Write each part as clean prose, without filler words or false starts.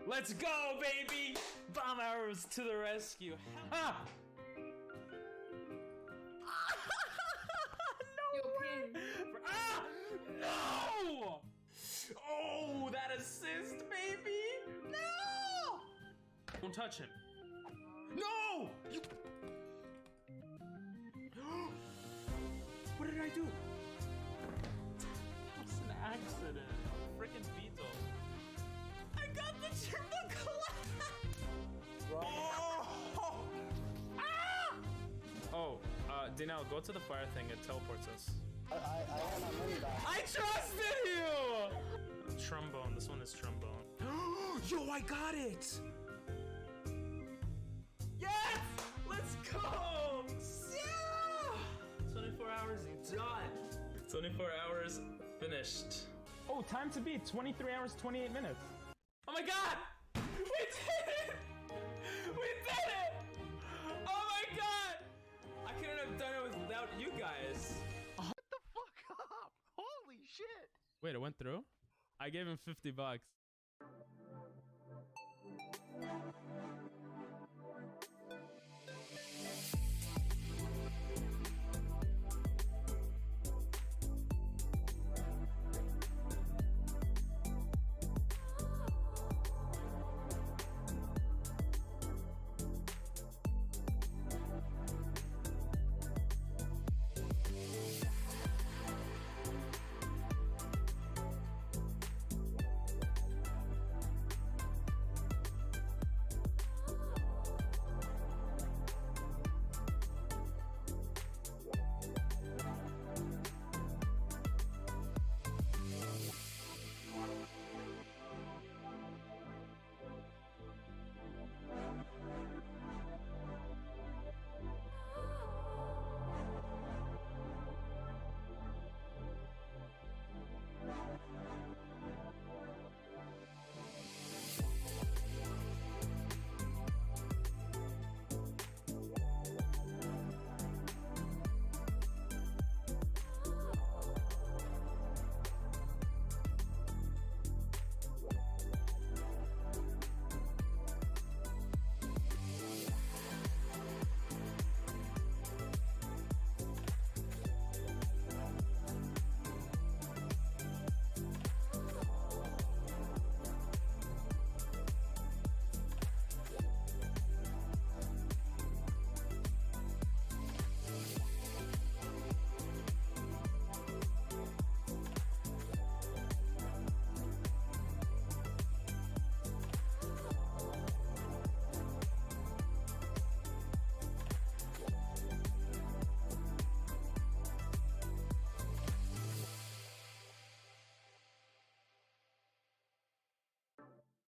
Let's go, baby! Bomb arrows to the rescue. Ha! Ah! No! Oh, that assist, baby! No! Don't touch him. No! You... What did I do? It's an accident. Freaking Beetle. I got the triple collapse! Oh! Ah! Oh, Dinell, go to the fire thing. It teleports us. I want my money back. I trusted you! Trombone. This one is trombone. Yo, I got it! Yes! Let's go! Yeah! 24 hours done. 24 hours finished. Oh, time to beat. 23 hours, 28 minutes. Oh my god! We did it! We did it! Oh my god! I couldn't have done it without you guys. Holy shit! Wait, it went through? I gave him $50.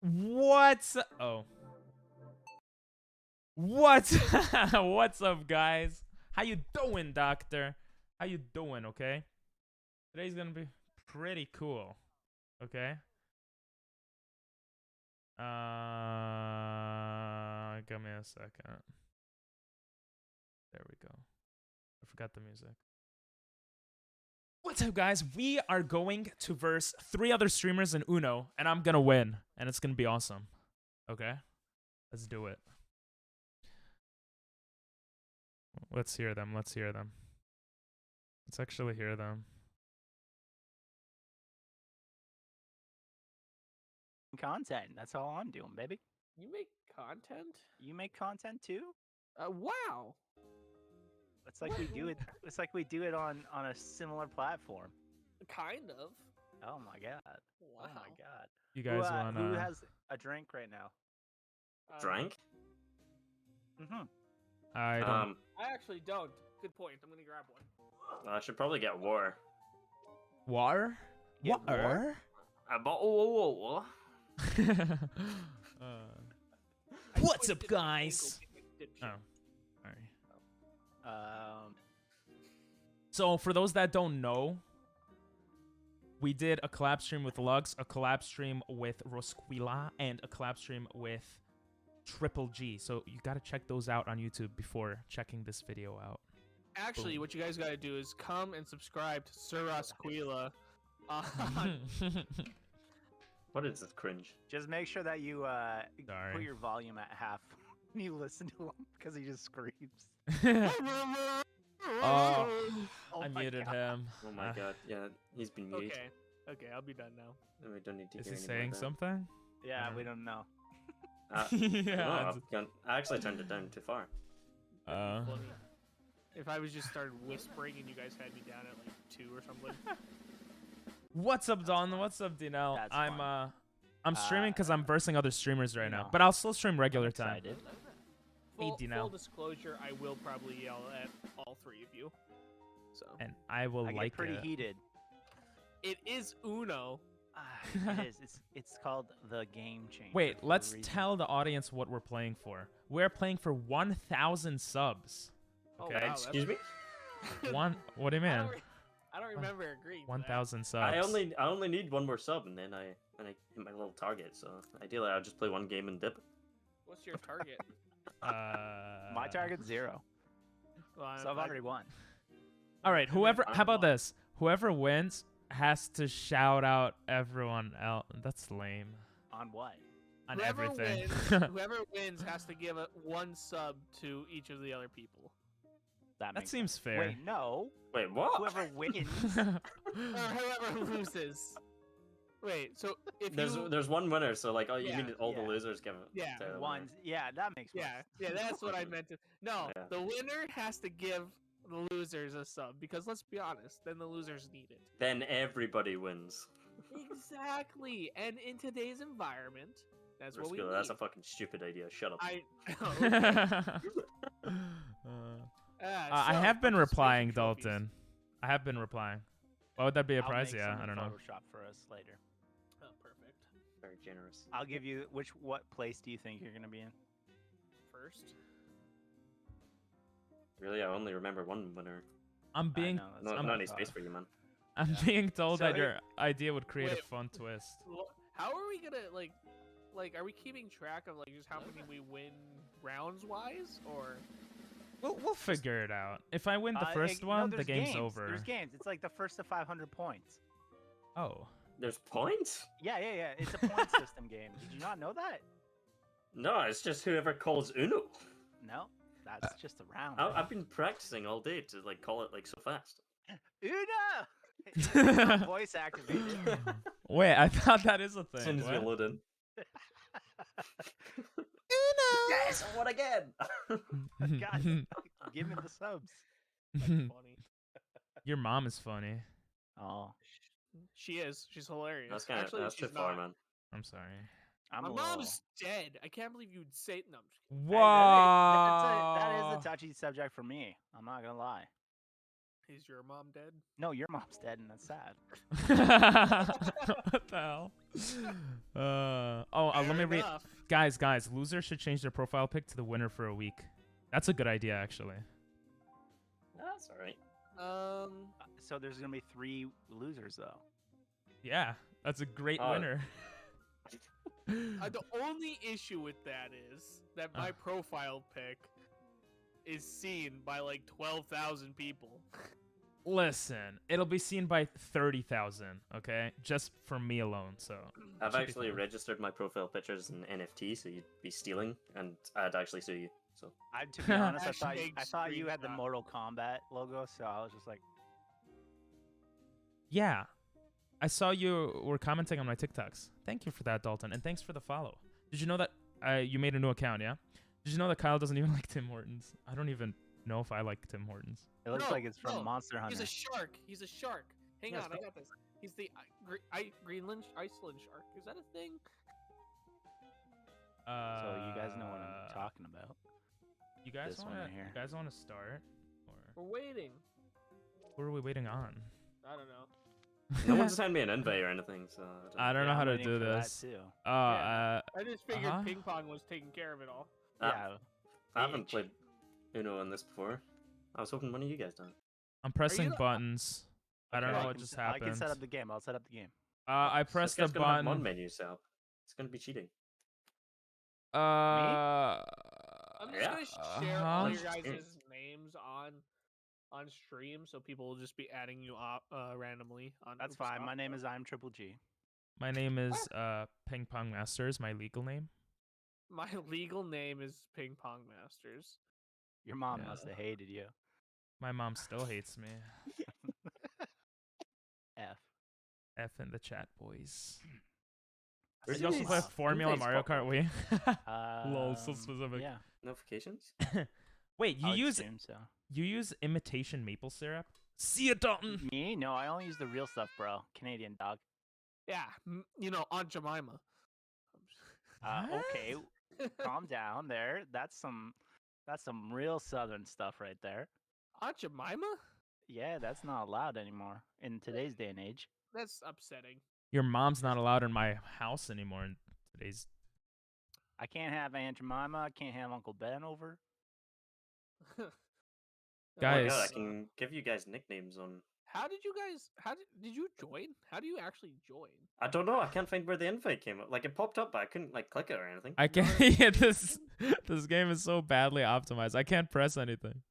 What's oh what's what's up, guys? How you doing, doctor? How you doing? Okay, today's gonna be pretty cool. Okay, give me a second. There we go. I forgot the music. What's up, guys? We are going to verse 3 other streamers in Uno, and I'm gonna win, and it's gonna be awesome. Okay, let's do it. Let's hear them. Let's hear them. Let's actually hear them. Content. That's all I'm doing, baby. You make content? You make content too? Wow. It's like we do it. It's like we do it on a similar platform. Kind of. Oh my god. Wow. Oh my god. You guys who wanna? has a drink right now? Drank? Mm-hmm. I don't. I actually don't. Good point. I'm gonna grab one. I should probably get war. Water? Get Water? A bottle of water. What's up, guys? Oh, sorry. So for those that don't know, we did a collab stream with Lux, a collab stream with Rosquila, and a collab stream with Triple G. So you gotta check those out on YouTube before checking this video out. Actually, what you guys gotta do is come and subscribe to Sir Rosquila. What is this cringe? Just make sure that you Sorry. put your volume at half when you listen to him because he just screams. Oh, Oh I my muted God. him. Oh my god, yeah, he's been muted. Okay. Okay, I'll be done now. And we don't need to Is hear he any more saying of that. something? Yeah, we don't know. Yeah. I actually turned it down too far. Uh, Funny. If I was just started whispering and you guys had me down at like 2 or something. what's up, Don? What's up, Dino? That's I'm fun. I'm streaming because I'm versing other streamers right you now, know, but I'll still stream regular time. Excited. Full Dino. disclosure, I will probably yell at all 3 of you. So And I will I get like pretty it. heated. it is Uno. It is. It's called the game changer. Wait, for a let's reason. tell the audience what we're playing for. We're playing for 1,000 subs. Oh, Okay. wow, that's- Excuse me? What do you mean? I don't remember agreeing. to that. 1,000 subs. I only need one more sub and then I hit my little target. So ideally, I'll just play one game and dip. What's your target? My target's 0, Well, so I've already won. All right, whoever. I'm How about one. this? Whoever wins has to shout out everyone else. That's lame. On what? On whoever everything. whoever wins has to give 1 sub to each of the other people. that makes seems sense. fair. Wait, no. Wait, what? Whoever wins. Or whoever loses. Wait, so if you There's one winner, so like, oh, you Yeah, mean all the yeah. losers give it? Yeah, to the winner. One. Yeah, that makes more yeah, that's what I meant to. No, Yeah. the winner has to give the losers a sub because let's be honest, then the losers need it. Then everybody wins. Exactly, and in today's environment, that's what we Risco, need. that's a fucking stupid idea. Shut up. I. I have been replying, Dalton. I have been replying. Why would that be a I'll prize? make Yeah, some I don't know. Photoshop for us later. Oh, perfect. Very generous. I'll give you what place do you think you're gonna be in? First. Really, I only remember one winner. I'm being know, that's Not what I any thought. space for you, man. I'm Yeah. being told So that it- your idea would create a Wait. fun twist. How are we gonna like? Are we keeping track of like just how many we win rounds wise, or? We'll figure it out. If I win the No, first one, the there's game's games. over. There's games. It's like the first to 500 points. Oh. There's points? Yeah. It's a point system game. Did you not know that? No, it's just whoever calls Uno. No, that's just a round. I've been practicing all day to like call it like so fast. Una! It's not voice activated. Wait, I thought that is a As soon thing. as we What? load in. Uno! Yes, I won again. God, give me the subs. That's funny. Your mom is funny. Oh, She is. She's hilarious. That's kind of Actually, that's too she's far, not. man. I'm sorry. I'm My a little... mom's dead. I can't believe you'd say no. I'm just kidding. Wow. That is a touchy subject for me. I'm not gonna lie. Is your mom dead? No, your mom's dead, and that's sad. What the hell? Let me Fair read. enough. Guys, losers should change their profile pic to the winner for a week. That's a good idea, actually. That's all right. So there's gonna be 3 losers though. Yeah, that's a great Oh. winner. The only issue with that is that my profile pic is seen by like 12,000 people. Listen, it'll be seen by 30,000, okay? Just for me alone, so. I've should be actually fine. registered my profile pictures in NFT, so you'd be stealing, and I'd actually sue you. So To be honest, Hashtag I thought you had the screenshot. Mortal Kombat logo, so I was just like, Yeah. I saw you were commenting on my TikToks. Thank you for that, Dalton, and thanks for the follow. Did you know that you made a new account, yeah? Did you know that Kyle doesn't even like Tim Hortons? I don't even know if I like Tim Hortons. it looks No, like it's from no, Monster Hunter. He's a shark. He's a shark. Hang Yes, on, I got this. He's the Greenland Iceland shark. Is that a thing? So you guys know what I'm talking about. You guys this one want right here. You guys want to start? Or We're waiting. who are we waiting on? I don't know. no one's sent me an invite or anything, so I don't know Yeah, how I'm to waiting do for that this. too. Oh, I just figured Uh-huh. ping pong was taking care of it all. Yeah. I haven't Bitch. played Uno on this before. I was hoping one of you guys done. I'm pressing the- buttons. I don't Okay, know I what can just s- I happened. can set up the game. I'll set up the game. I pressed the This guy's gonna have button. one menu set up. It's gonna be cheating. Uh, I'm just Yeah. gonna share all your Uh-huh. guys' names on stream, so people will just be adding you up randomly. On That's Oopstop. fine. My name is I'm Triple G. My name is Ping Pong Masters. My legal name. My legal name is Ping Pong Masters. Your mom Yeah. must have hated you. My mom still hates me. F. F in the chat, boys. Where's Did you also these play Formula Blueface Mario pop up? Kart Wii? Lol, so Um, specific. Yeah. Notifications? Wait, I you would use assume so. imitation maple syrup? See it, Dalton. Me? No, I only use the real stuff, bro. Canadian dog. Yeah, Aunt Jemima. Okay, calm down there. That's some real southern stuff right there. Aunt Jemima? Yeah, that's not allowed anymore in today's day and age. That's upsetting. Your mom's not allowed in my house anymore in today's. I can't have Aunt Jemima. I can't have Uncle Ben over. Oh my Guys. god, I can give you guys nicknames on. How did you guys? Did you join? How do you actually join? I don't know. I can't find where the invite came up. Like it popped up, but I couldn't like click it or anything. I can't. Yeah, this game is so badly optimized. I can't press anything.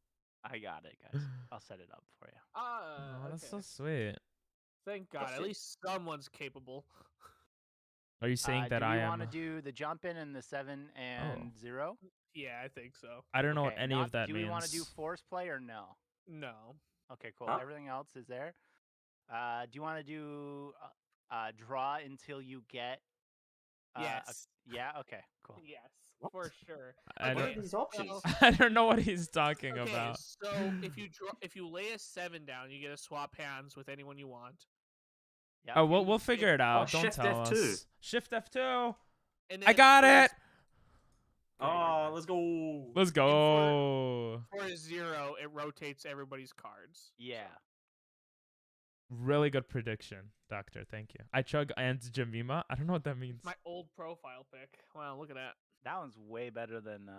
I got it, guys. I'll set it up for you. Oh, that's so Okay. sweet. Thank God. At shit. least someone's capable. Are you saying that do I we am? want to do the jump in and the 7 and 0? Yeah, I think so. I don't know what Okay, any not- of that do means. we want to do force play or no? No. Okay, cool. Huh? Everything else is there. Do you want to do draw until you get? Yes. Yeah. Okay. Cool. Yes, What? for sure. I What Okay, are these options? so- I don't know what he's talking Okay, about. so if you lay a 7 down, you get to swap hands with anyone you want. Yeah. Oh, we'll figure it out. Don't Shift tell F2. us. Shift F2. And I then got for- it. Oh, let's go. Let's go. For a 0, it rotates everybody's cards. Yeah. Really good prediction, Doctor. Thank you. I chug Aunt Jemima. I don't know what that means. My old profile pic. Wow, look at that. That one's way better than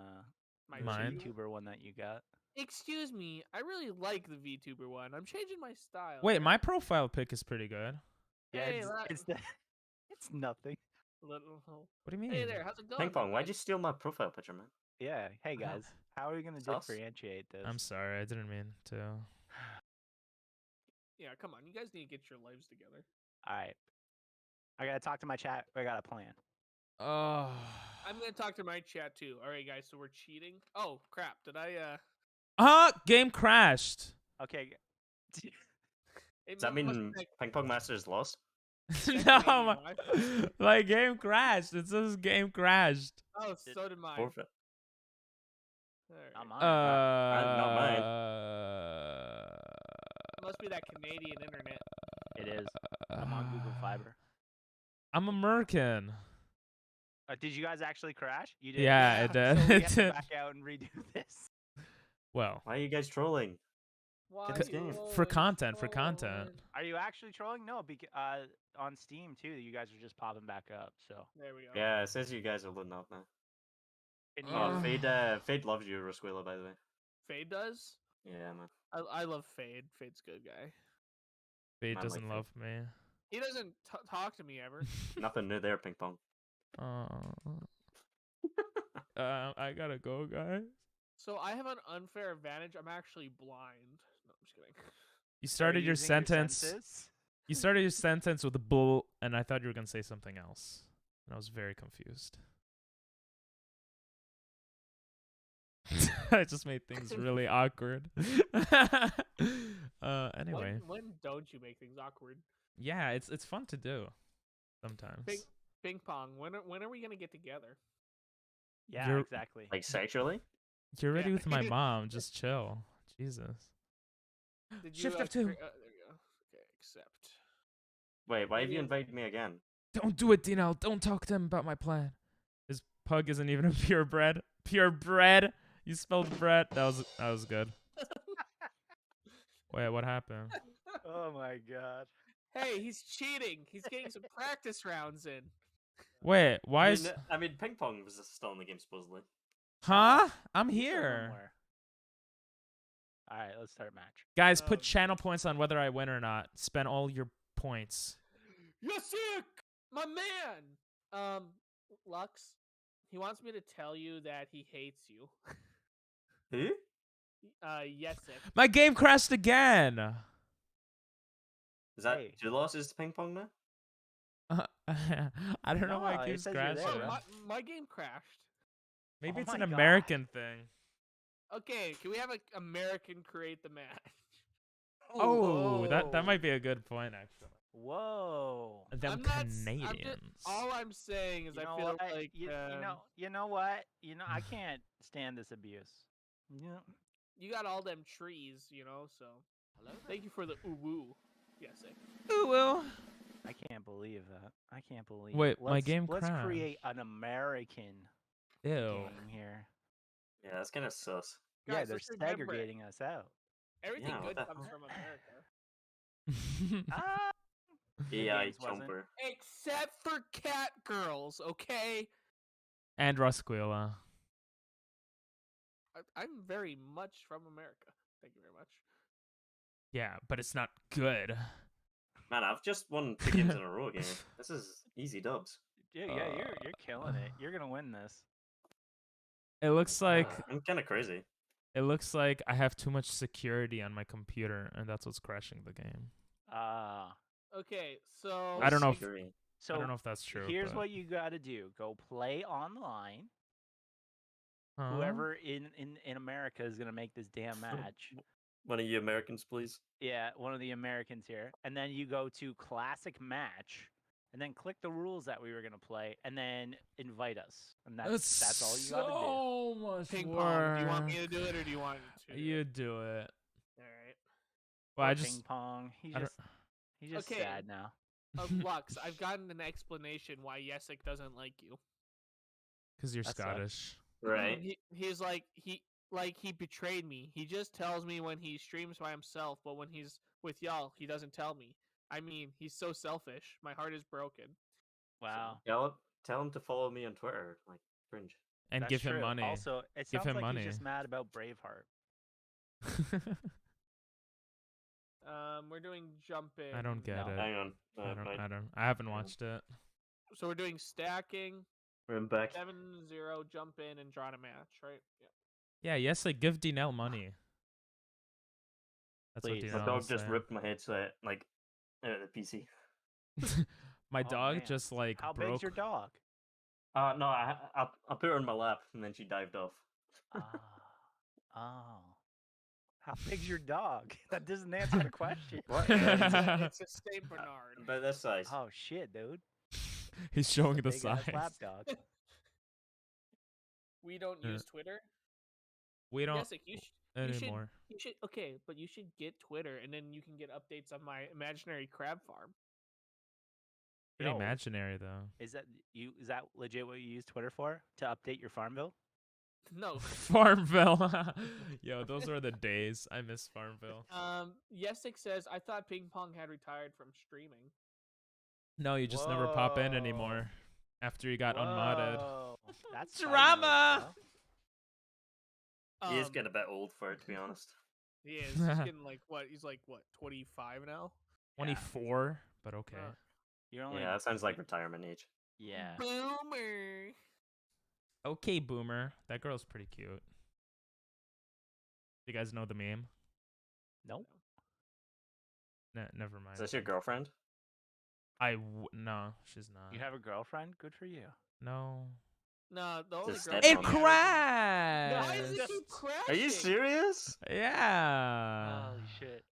My the Mine? YouTuber one that you got. Excuse me, I really like the VTuber one. I'm changing my style. Wait, here. my profile pic is pretty good. Yeah, Hey, it's it's nothing. little. What do you mean? Hey there, how's it going? Ping pong, why'd you steal my profile picture, man? Yeah. Hey guys, how are we gonna Sus. differentiate this? I'm sorry. I didn't mean to. Yeah, come on, you guys need to get your lives together. All right. I gotta talk to my chat. I got a plan. Oh. I'm gonna talk to my chat too. All right, guys, so we're cheating. Oh crap! Did I? Game crashed. Okay. It Does that must mean be like- Ping Pong Masters lost? No, Wi-Fi. my game crashed. It says game crashed. Oh, so did mine. Forfeit. All right. Not mine. not mine. It must be that Canadian internet. It is. I'm on Google Fiber. I'm American. Did you guys actually crash? You did. Yeah, it did. So we It have to did. back out and redo this. Well, Why are you guys trolling? Why This you game. for always content, for trolling? content. Are you actually trolling? No, because on Steam too. You guys are just popping back up. So. There we go. Yeah, it says you guys are loading up now. Can Oh, you- Fade loves you, Rosquilla, by the way. Fade does. Yeah, man. I love Fade. Fade's a good guy. Fate Mine like doesn't Fate. love me. He doesn't talk to me ever. Nothing new there, Ping Pong. I gotta go, guys. So I have an unfair advantage. I'm actually blind. No, I'm just kidding. You Are started you your using sentence. senses? You started your sentence with a bull, and I thought you were gonna say something else. And I was very confused. I just made things really awkward. Anyway, When don't you make things awkward? yeah, it's fun to do sometimes. Ping pong. When are we gonna get together? Yeah, You're- exactly. Like sexually? You're ready Yeah. with my mom. Just chill. Jesus. Did Shift you, F2. there you go. Okay, accept. Wait, why have you Yeah. invited me again? Don't do it, Dino. Don't talk to him about my plan. His pug isn't even a purebred. Purebred. You spelled bread. That was good. Wait, what happened? Oh my god. Hey, he's cheating. He's getting some practice rounds in. Wait, why is? I mean, Ping Pong was still in the game, supposedly. Huh? I'm Still here. somewhere. All right, let's start match. Guys, put Um, channel points on whether I win or not. Spend all your points. Yasik, my man. Lux, he wants me to tell you that he hates you. Who? Yesik. My game crashed again. Is that Hey. 2 losses to Ping Pong now? I don't know why No, it it keeps says you're there, crashing. bro. My game crashed. Maybe Oh it's my an God. American thing. Okay, can we have an American create the match? Oh, that Whoa. might be a good point actually. Whoa. Them I'm not Canadians. all I'm saying is You I know feel what? like You know what? I can't stand this abuse. Yeah. you got all them trees, so thank you for the woo. Yes, Ooh, well. I can't believe that. I can't believe. Wait, my game Let's crashed. create an American Ew. game here. Yeah, that's kind of sus. Yeah, Guys, they're let's remember, segregating us out. everything Yeah, what good the comes hell? from America. Ah, AI games wasn't. jumper. Except for cat girls, okay? And Rosquilla. I'm very much from America. Thank you very much. Yeah, but it's not good. Man, I've just won 2 games in a row again. This is easy dubs. Yeah, you're killing it. You're gonna win this. It looks like I'm kind of crazy. I have too much security on my computer, and that's what's crashing the game. Okay, so I don't know if- Security. So I don't know if that's true. here's but... what you got to do: go play online. Huh? Whoever in America is gonna make this damn match. One of you Americans, please. Yeah, one of the Americans here, and then you go to classic match, and then click the rules that we were gonna play, and then invite us, and that's all you gotta do. so much ping work. pong. Do you want me to do it or do you want to? You do it. All right. Well, Or I just ping pong. He's I don't- just Okay. sad now. Lux, I've gotten an explanation why Yesik doesn't like you. because you're That sucks. Scottish. Right. He's like he betrayed me. He just tells me when he streams by himself, but when he's with y'all, he doesn't tell me. I mean, he's so selfish. My heart is broken. Wow. Tell him to follow me on Twitter. Like, cringe. And That's give him true. money. Also, it Give sounds him like money. he's just mad about Braveheart. We're doing jumping. I don't get No. it. Hang on. I haven't Yeah. watched it. So we're doing stacking, We're back. 7-0, jump in, and draw a match, right? Yeah. Yeah, yes, like give Dinell money. That's Please. what My Dinell dog was just saying. ripped my headset, like, out of the PC. My Oh, dog man. just like How broke. big's your dog? No, I put her on my lap, and then she dived off. Oh. How big's your dog? That doesn't answer the question. What? It's a Saint Bernard. About this size. Oh shit, dude. He's showing the Big-ass size. lap dog. We don't Yeah. use Twitter. We don't Yesik, you should anymore. You should but you should get Twitter, and then you can get updates on my imaginary crab farm. Pretty Yo. imaginary though. Is that legit what you use Twitter for? To update your farm bill? No. Farmville. Yo, those were the days. I miss Farmville. Yesik says I thought ping pong had retired from streaming. No, you just never pop in Whoa. anymore after you got unmodded. Whoa, That's Drama! He is Um, getting a bit old for it, to be honest. He is. He's getting like what? He's like what? 25 now. 24, but okay. You're only Yeah, that sounds like retirement age. yeah. Boomer. Okay, Boomer. That girl's pretty cute. You guys know the meme? Nope. Never mind. Is this your girlfriend? No, she's not. You have a girlfriend? Good for you. No. No, the only Just girl. step It on it. crashed. Why does it keep crashing? Are you serious? Yeah. Holy shit.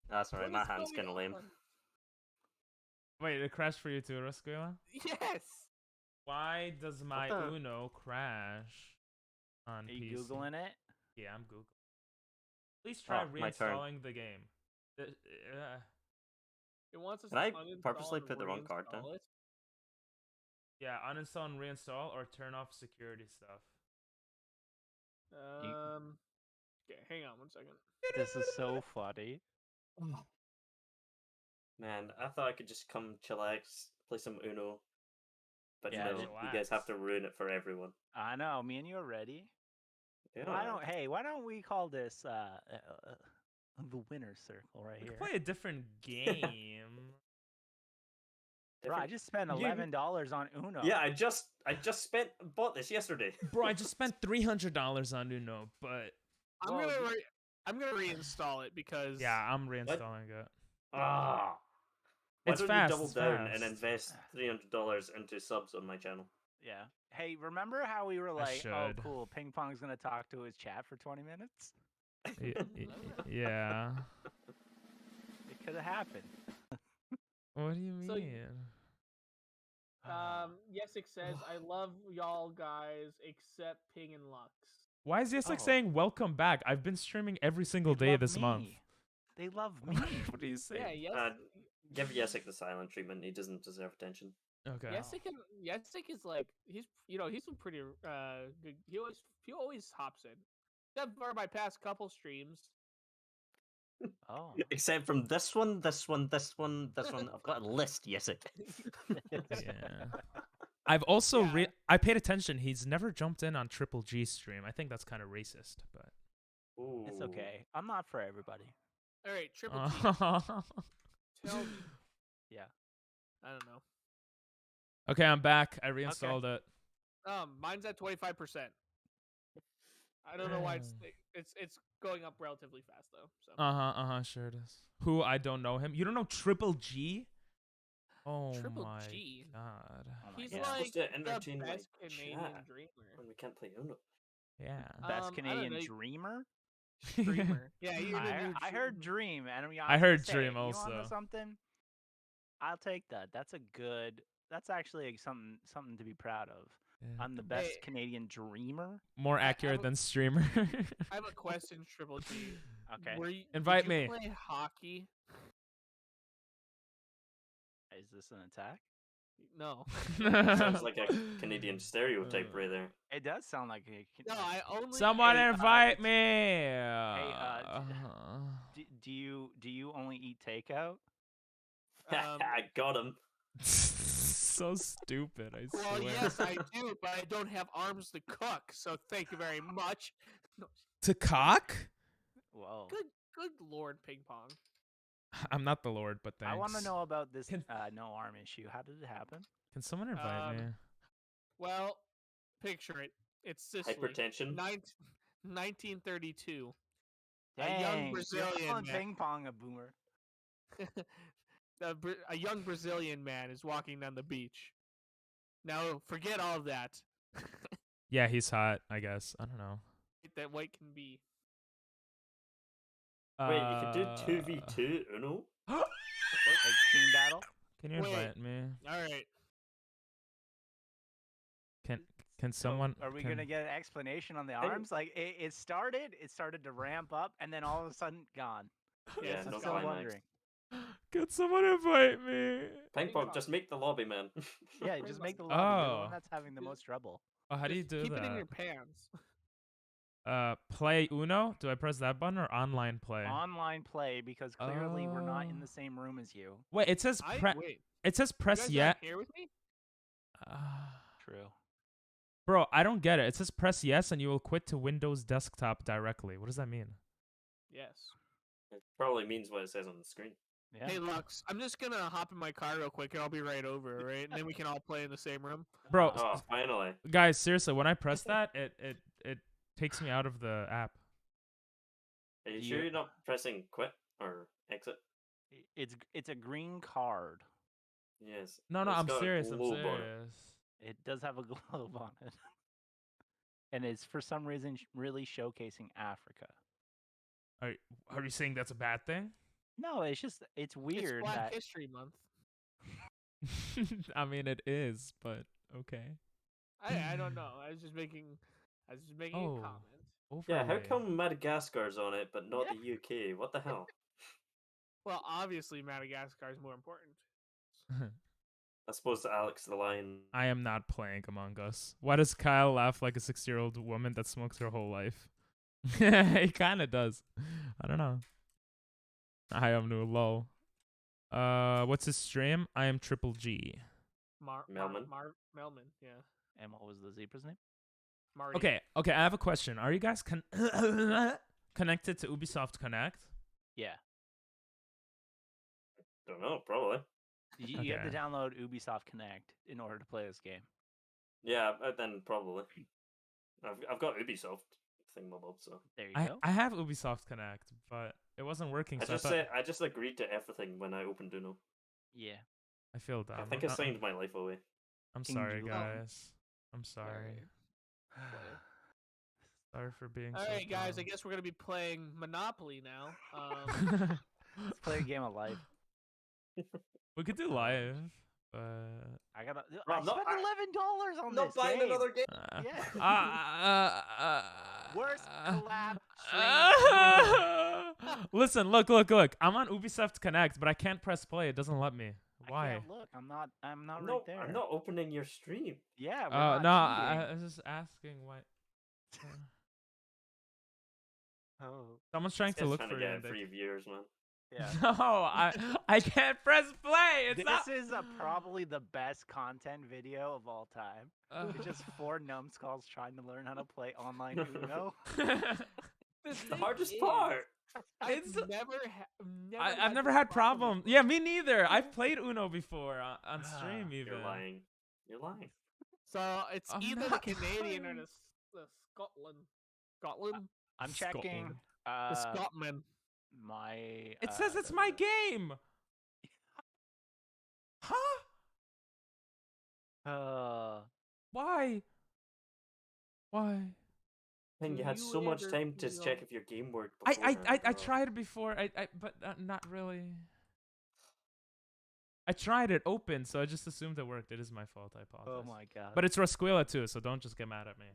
That's What alright, my is hand's going kinda lame. on? Wait, it crashed for you too, Rasquilla? Yes. Why does my the- Uno crash on Are you PC? Googling it? Yeah, I'm Googling. Please try Oh, my turn. reinstalling the game. It wants us Can to I uninstall purposely and put the wrong card down? reinstall it. Yeah, uninstall and reinstall or turn off security stuff. Okay, hang on one second. This is so funny. Man, I thought I could just come chillax, play some Uno. But Yeah, no, just you guys have to ruin it for everyone. I know. Me and you are ready. Yeah. Why don't we call this the winner's circle right We here? could play a different game. Bro, I Different- just spent You- $11 on Uno. Yeah, I just bought this yesterday. Bro, I just spent $300 on Uno, but I'm Well, gonna you- I'm gonna reinstall it because yeah, I'm reinstalling it. Ah. Why It's don't fast. you double It's down fast. and invest $300 into subs on my channel? Yeah. Hey, remember how we were I like, oh, should. cool, Ping Pong's gonna talk to his chat for 20 minutes? Yeah. It could have happened. What do you mean? So Yesik says, I love y'all guys except Ping and Lux. Why is Yesek Oh. saying welcome back? I've been streaming every single They day love this month. me. They love me. What do you say? Yeah, yes. Give Yesik the silent treatment. He doesn't deserve attention. Okay. Yesik is like he's been pretty good. He always hops in. Except for my past couple streams. Oh. Except from this one, this one, this one, this one. I've got a list, Yesik. Yeah. I've also Yeah. I paid attention. He's never jumped in on Triple G stream. I think that's kind of racist, but Ooh. It's okay. I'm not for everybody. All right, Triple G. Tell me. Yeah. I don't know. Okay, I'm back. I reinstalled it. Mine's at 25%. I don't know why it's going up relatively fast though. So. Sure it is. Who? I don't know him. You don't know Triple G? Oh Triple my G? god. Oh my He's God. like Supposed to the entertain my best Canadian chat. dreamer. When we can't play Uno. Yeah. Best I don't Canadian know. dreamer? Streamer. Yeah, you're the new I heard dream, and I heard say, dream you also. wanna something? I'll take that. That's a good. That's actually something to be proud of. Yeah. I'm the best Hey. Canadian dreamer. More I accurate have a- than streamer. I have a question, Triple G. Okay. Invite did you me. play hockey? Is this an attack? No. Sounds like a Canadian stereotype right there. It does sound like a. No, I only. Someone Hey, invite it's- me. Do you only eat takeout? I got him. So stupid, I swear. Well, yes, I do, but I don't have arms to cook. So thank you very much. No, To cock? Whoa. good Lord, Ping Pong. I'm not the Lord, but thanks. I want to know about this Can- no arm issue. How did it happen? Can someone invite me? Well, picture it. It's Sicily. Hypertension. 1932. Dang, A young you're Brazilian calling man. Ping Pong a boomer. A young Brazilian man is walking down the beach. Now, forget all of that. Yeah, he's hot, I guess. I don't know. That white can be. Wait, you could do 2v2 Uno? Like team battle. Can you Wait. invite me? All right. Can someone? Are we can- gonna get an explanation on the Hey. arms? Like it started to ramp up, and then all of a sudden gone. Yeah, I'm no still climax. wondering. Can someone invite me? Ping Pong, just make the lobby, man. Yeah, just make the lobby. You're the Oh. one that's having the most trouble. Oh, how do you Just do keep that? it in your pants. Play Uno. Do I press that button or online play? Online play because clearly we're not in Oh. the same room as you. Wait, it says Wait. it says You press guys yes. not here with me? True. Bro, I don't get it. It says press yes and you will quit to Windows desktop directly. What does that mean? Yes. It probably means what it says on the screen. Yeah. Hey, Lux, I'm just gonna hop in my car real quick and I'll be right over, right? And then we can all play in the same room. Bro, Oh, finally. guys, seriously, when I press that, it takes me out of the app. Are you Do sure you- you're not pressing quit or exit? It's a green card. Yes. No, It's I'm got a serious. I'm globe on it. serious. It does have a globe on it. And it's for some reason really showcasing Africa. Are you saying that's a bad thing? No, it's just it's weird It's Black that History Month. I mean, it is, but okay. I don't know. I was just making a Oh. comment. Yeah, how Overlay. come Madagascar's on it but not Yeah. the UK? What the hell? Well, obviously Madagascar is more important. I suppose Alex the Lion. I am not playing Among Us. Why does Kyle laugh like a 60-year-old woman that smokes her whole life? He kind of does. I don't know. I am new lol. What's his stream? I am Triple G. Melman. Melman, yeah. and what was the zebra's name? Marty. Okay, I have a question. Are you guys connected to Ubisoft Connect? Yeah. Don't know, probably. You have to Okay. download Ubisoft Connect in order to play this game. Yeah, then probably. I've got Ubisoft thingamabob, so There you I go. have Ubisoft Connect, but it wasn't working. So I thought, I just agreed to everything when I opened Uno. Yeah. I feel dumb. I think I signed my life away. I'm King sorry, Julian. guys. I'm sorry. Sorry for being All so right, guys. I dumb. guess we're gonna be playing Monopoly now. Let's play a game of life. We could do live, but I gotta. Bro, I I'm not- spent $11 on I'm this not buying game. another game. Yeah. Worst collab Listen, look. I'm on Ubisoft Connect, but I can't press play. It doesn't let me. I Why? can't look. I'm not I'm right there. I'm not opening your stream. Yeah. We're Oh not no, cheating. I was just asking why. Oh. Someone's trying to Just look trying for to you. get and they- free viewers, man. Yeah. No, I can't press play. It's This not. is probably the best content video of all time. It's just 4 numbskulls trying to learn how to play online Uno. It's the hardest part. I've It's- I've never had problems. Yeah, me neither. I've played Uno before on stream even. You're lying. You're lying. So it's I'm either the not Canadian or lying. the Scotland. Scotland? I'm checking The Scotman. my. It says it's my game. Huh? Why? Why? And you Do had you so much ever time to feel- check if your game worked. I beforehand, bro. tried it before. But not really. I tried it open, so I just assumed it worked. It is my fault. I apologize. Oh my god. But it's Rasquilla too, so don't just get mad at me.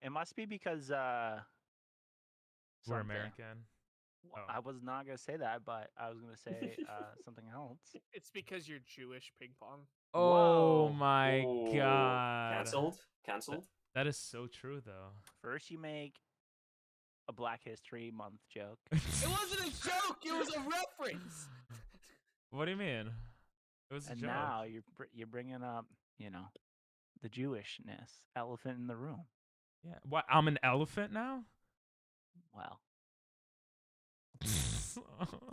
it must be because We're something. American. Oh. I was not gonna say that, but I was gonna say something else. It's because you're Jewish, ping pong. Oh Whoa. my Oh, god. Cancelled. That is so true though. First, you make a Black History Month joke. It wasn't a joke. It was a reference. What do you mean? It was a And joke. now you're bringing up, the Jewishness, elephant in the room. Yeah. What? I'm an elephant now? Well,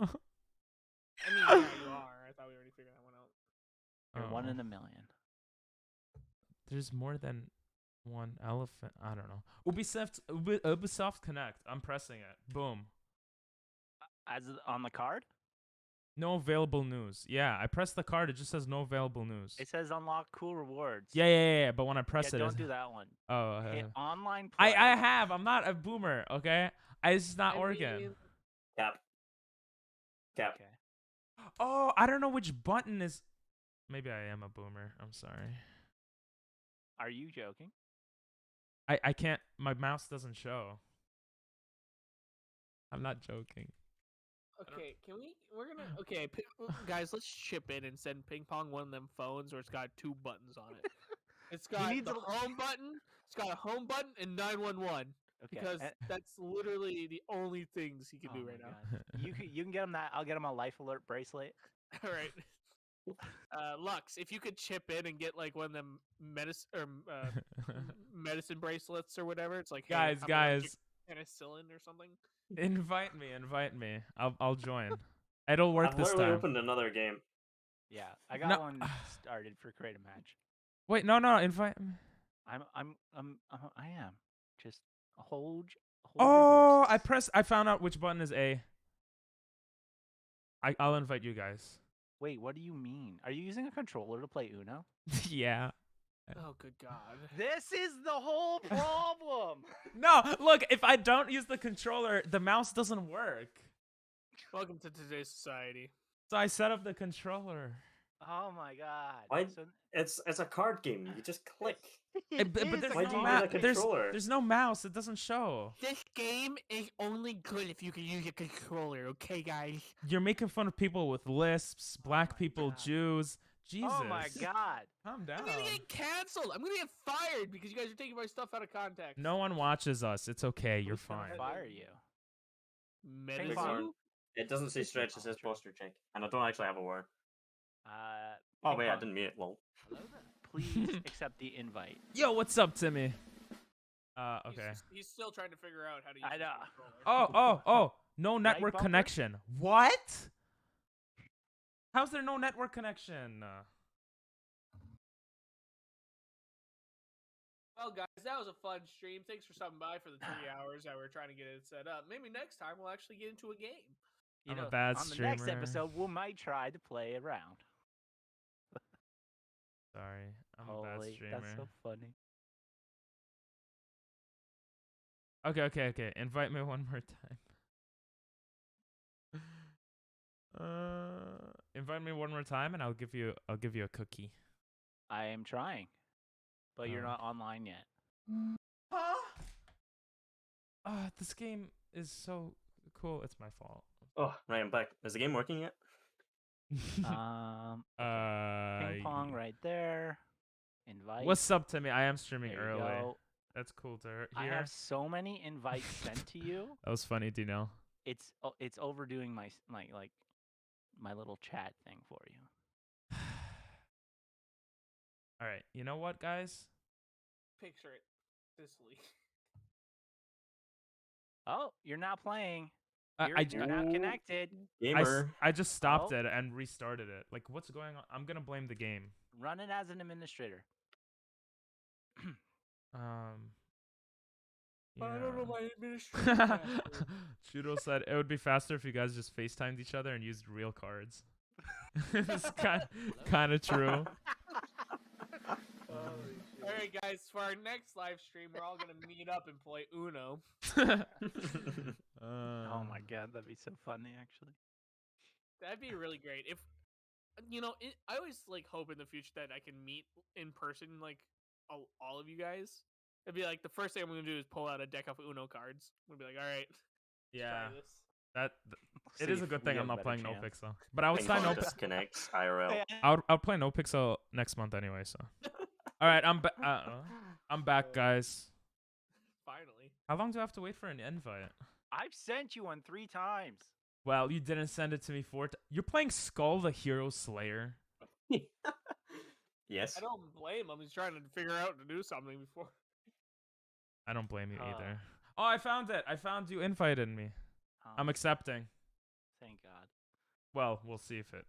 I mean, yeah, you are. I thought we already figured that one out. you're one Oh. in a million. There's more than one elephant. I don't know. Ubisoft Connect. I'm pressing it. Boom. On the card, No available news. Yeah, I pressed the card. It just says no available news. it says unlock cool rewards. Yeah. But when I press Yeah, it, don't it's- do that one. Oh, Hit online play. I have. I'm not a boomer. Okay. It's just not I working. mean, Cap. Okay. Oh, I don't know which button is. Maybe I am a boomer. I'm sorry. Are you joking? I can't. My mouse doesn't show. I'm not joking. okay, we're gonna. Okay, guys, let's chip in and send ping pong one of them phones where it's got 2 buttons on it. It's got need the to- home button. It's got a home button and 911 Okay. because that's literally the only things he can do oh right my now. God. You can get him that. I'll get him a life alert bracelet. All right. Lux, if you could chip in and get like one of them medicine bracelets or whatever, it's like, hey, guys, I'm guys, allergic to penicillin or something. invite me. I'll join. It'll work I've this literally time. opened another game. Yeah, I got No. one started for create a match. Wait, no, invite me. I am just hold. Oh, I found out which button is A. I'll invite you guys. Wait, what do you mean? Are you using a controller to play Uno? Yeah. Oh, good God. This is the whole problem. No, look, if I don't use the controller, the mouse doesn't work. Welcome to today's society. So I set up the controller. Oh my God. Why- So, It's a card game. You just click. But is there's a Why no do you card. need a there's controller? no mouse. It doesn't show. This game is only good if you can use a controller, okay, guys? You're making fun of people with lisps, black my people, God. Jews. Jesus. Oh my God. Calm down. I'm gonna get canceled. I'm gonna get fired because you guys are taking my stuff out of context. No one watches us. It's okay. You're Who's gonna fine. Fire you. Medicine? pong. It doesn't say stretch. It says posture check, and I don't actually have a word. Oh ping wait, I pong. didn't mute it. Lol. Hello there. Please accept the invite. Yo, what's up, Timmy? Okay. He's still trying to figure out how to use I this know. controller. Oh. No Right network bumper? connection. What? How's there no network connection? Well, guys, that was a fun stream. Thanks for stopping by for the 3 hours that we are trying to get it set up. Maybe next time we'll actually get into a game. You I'm a know, bad on the next streamer. episode, we might try to play around. Sorry, I'm a bad Holy, streamer. that's so funny. Okay. Invite me one more time. Invite me one more time, and I'll give you a cookie. I am trying, but you're Oh. not online yet. Huh? This game is so cool. It's my fault. Oh, right, I'm back. Is the game working yet? Ping pong right there. Invite. What's up, Timmy? I am streaming There you early. go. That's cool to hear. I have so many invites sent to you. That was funny, Dino. It's overdoing my little chat thing for you. All right. You know what, guys? Picture it this week. Oh, you're now playing. I You're now connected. Gamer. I just stopped Oh. it and restarted it. Like, what's going on? I'm gonna blame the game. Run it as an administrator. I don't know Yeah. my administration password. Chudo said it would be faster if you guys just FaceTimed each other and used real cards. It's kind of true. All right, guys. For our next live stream, we're all gonna meet up and play Uno. Oh my god, that'd be so funny, actually. That'd be really great. If I always like hope in the future that I can meet in person, like all of you guys. It'd be like the first thing I'm gonna do is pull out a deck of Uno cards. I'm gonna be like, all right, Yeah, try this. it See is a if good we thing have I'm a not better playing No chance. Pixel. But I would Ping sign pong No. disconnects IRL. I'll play No Pixel next month anyway. So, all right, I'm back, guys. Finally. How long do I have to wait for an invite? I've sent you one 3 times. Well, you didn't send it to me 4 times. You're playing Skull the Hero Slayer. Yes. I don't blame him. He's trying to figure out to do something before. I don't blame you either. Oh, I found it. I found you invited me. I'm accepting. Thank God. Well, we'll see if it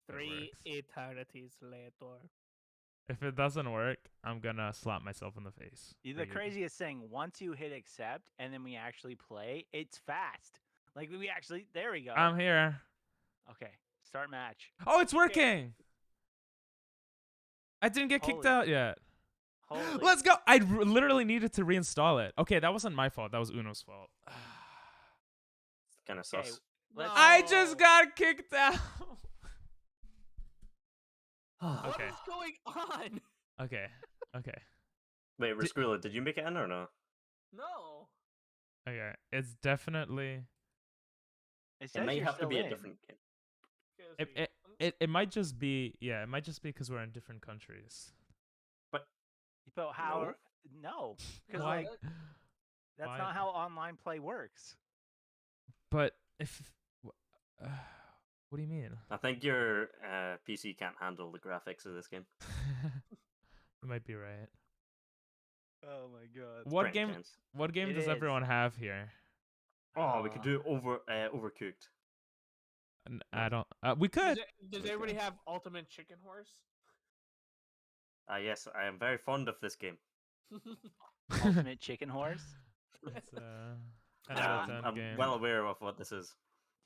3 works. eternities later. If it doesn't work, I'm gonna slap myself in the face. The craziest thing, once you hit accept and then we actually play, it's fast. Like we actually, there we go. I'm here. Okay, start match. Oh, it's working. I didn't get kicked Holy- out yet. Holy. Let's go. I literally needed to reinstall it. Okay, that wasn't my fault. That was Uno's fault. Kind of Okay, sus. let's- I just got kicked out. What Okay. is going on? Okay. Wait, Rascula, did you make it in or no? No. Okay. It's definitely. It It says may you're have to still be a in. different game. It might just be it might just be because we're in different countries. But how? No. No, because Why? like that's Why? not how online play works. But if what do you mean? I think your PC can't handle the graphics of this game. You might be right. Oh my god. What Pretty game? intense. What game It does is. everyone have here? Oh, we could do Overcooked. I don't. We could. Does everybody have Ultimate Chicken Horse? Yes, I am very fond of this game. Ultimate Chicken Horse. It's an out of 10 I'm game. well aware of what this is.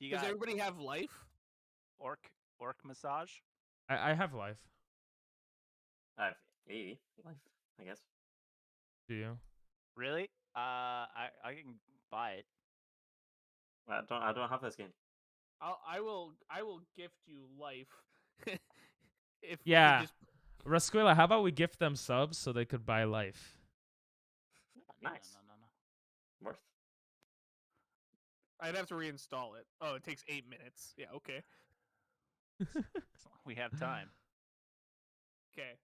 You Does got everybody have life? orc massage. I have life. I have life, I guess. Do you? Really? I can buy it. I don't have this game. I will gift you life. If you Yeah. just Rasquilla, how about we gift them subs so they could buy life? Nice. No. Worth. I'd have to reinstall it. Oh, it takes 8 minutes. Yeah, okay. We have time. Okay.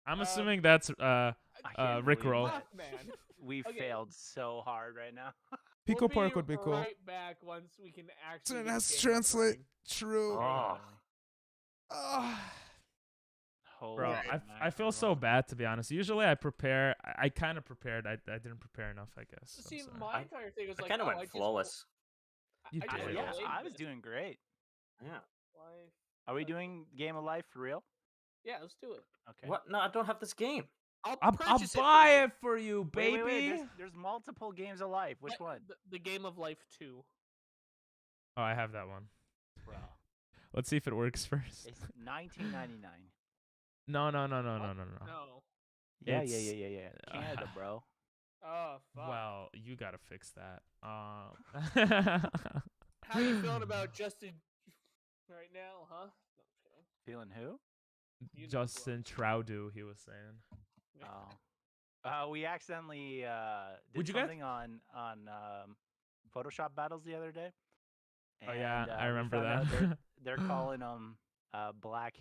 I'm Um, assuming that's I can't Rick believe roll. that. Fuck, man. We Okay. failed so hard right now. Pico We'll Park would be cool. Right back once we can actually. So it get has the to game translate. running. True. Oh. Ah. Holy Bro, I feel so bad to be honest. Usually I prepare. I kind of prepared. I didn't prepare enough, I guess. I'm See, sorry. my entire thing was I like, kind of oh, went I just flawless. You I just did. Yeah, played I was it. doing great. Yeah. Life. Are we doing Game of Life for real? Yeah, let's do it. Okay. What? No, I don't have this game. I'll purchase buy for you. it for you, baby. Wait, There's multiple games of life. Which Yeah, one? The Game of Life 2. Oh, I have that one. Bro, Let's see if it works first. it's $19.99. No. No. Yeah, It's- Canada, bro. Oh fuck. Well, you gotta fix that. How you feeling about Justin right now, huh? No, I'm kidding. Feeling who? You know who Justin Trudeau, he was saying. Oh. We accidentally did Would you guys- something on Photoshop battles the other day. Oh yeah, and, I we remember found out that. They're calling him Black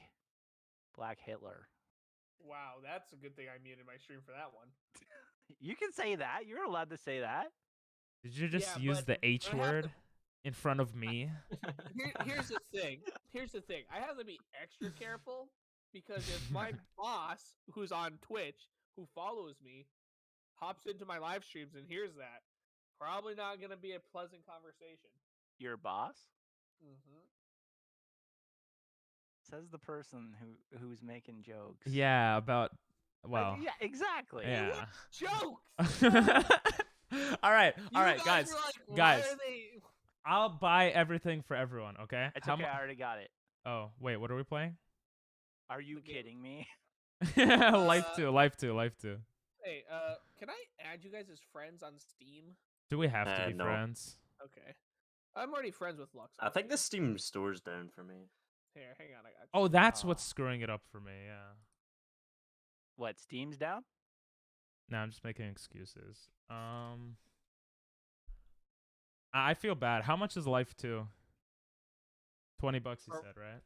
Hitler. Wow, that's a good thing I muted my stream for that one. You can say that. You're allowed to say that. Did you just Yeah, use but the H I have word to- in front of me? Here's the thing. I have to be extra careful because if my boss, who's on Twitch, who follows me, hops into my live streams and hears that, probably not gonna be a pleasant conversation. Your boss? Mm-hmm. Says the person who's making jokes. Yeah, about well. Yeah, exactly. Yeah. Jokes. all right, You guys. were like, why guys. are they- I'll buy everything for everyone. Okay. It's How okay. mu- I already got it. Oh wait, what are we playing? Are you Okay. kidding me? Life 2. Hey, can I add you guys as friends on Steam? Do we have to be No. friends? Okay. I'm already friends with Lux. I think the Steam store's down for me. Here, hang on, I got you. Oh, that's Oh. what's screwing it up for me. Yeah. What? Steam's down? No, I'm just making excuses. I feel bad. How much is Life 2? $20 you For- said, right?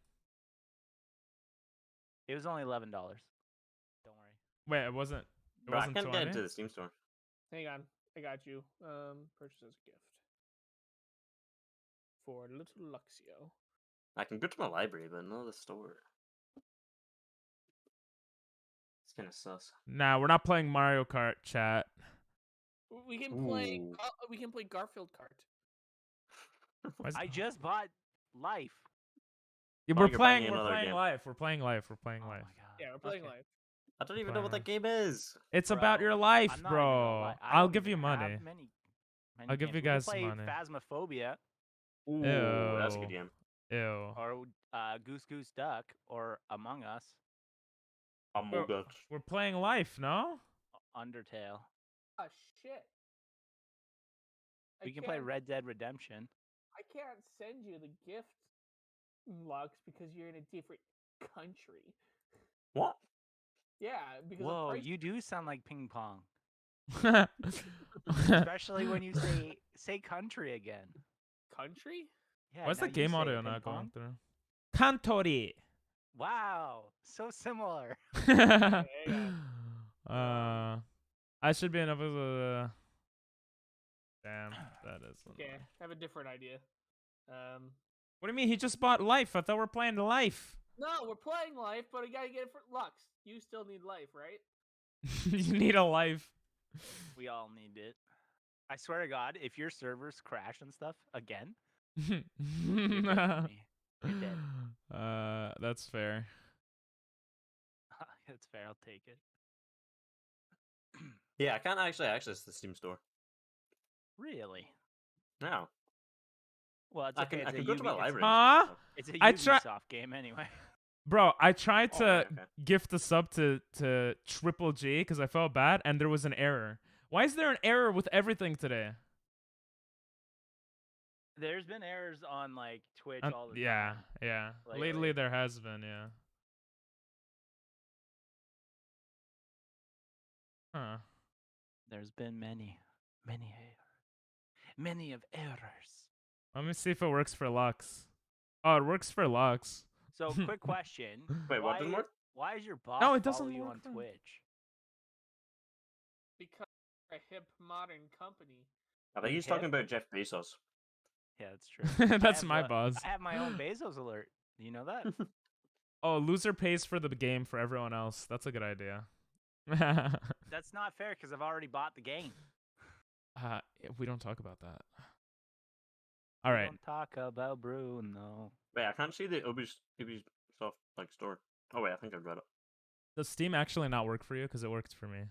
It was only $11. Don't worry. Wait, it wasn't. It Bro, I wasn't can't 20. get into the Steam store. Hang on, I got you. Purchase as a gift for little Luxio. I can go to my library, but not the store. It's kind of sus. Nah, we're not playing Mario Kart, chat. We can play. Ooh. We can play Garfield Kart. Why is- I just bought Life. Yeah, Oh, we're you're playing. buying We're another playing game. Life. We're playing Life. We're playing Oh my Life. god. Yeah, we're playing Okay. live. I don't even know what that game is. It's Bro, about your life, I'm not even gonna bro. lie, I I'll don't give you even have money. many I'll give games. you We could guys play money. Phasmophobia Ooh, that's a good Ew. game. Ew. or Goose Goose Duck or Among Us, Among Us. We're playing Life, no? Undertale. Ah, shit. I We can play can't- Red Dead Redemption. I can't send you the gift, Lux, because you're in a different country. What? Yeah, because of Whoa, price- you do sound like ping pong, Why especially when you say country again. country. Yeah. Why's now the you game say audio ping not going pong. through? Cantori. Wow, so similar. I should be enough of a. Damn, that is. Okay, annoying. I have a different idea. What do you mean? He just bought Life. I thought we were playing Life. No, we're playing life, but we gotta get it for Lux. You still need life, right? You need a life. We all need it. I swear to God, if your servers crash and stuff again, you're dead for me. You're dead. That's fair. That's fair. I'll take it. Yeah, I can't actually access the Steam store. Really? No. Well, it's I okay. can, I it's can a go to my Ubi- library. Huh? It's a I try- Ubisoft game anyway. Bro, I tried Oh, to okay, okay. gift a sub to Triple G because I felt bad and there was an error. Why is there an error with everything today? There's been errors on like Twitch all the Yeah, time. yeah. Lately. Lately there has been, yeah. Huh. There's been many of errors. Let me see if it works for Lux. Oh, it works for Lux. So, quick question. Wait, what doesn't work? Why is your boss No, it doesn't follow you work on then. Twitch? Because we're a hip modern company. I think he's Okay. talking about Jeff Bezos. Yeah, that's true. I That's have my a- boss. I have my own Bezos alert. Do you know that? Oh, loser pays for the game for everyone else. That's a good idea. That's not fair because I've already bought the game. We don't talk about that. All right. Don't talk about Bruno. Wait, I can't see the Ubisoft like store. Oh wait, I think I've read it. Does Steam actually not work for you? Because it worked for me.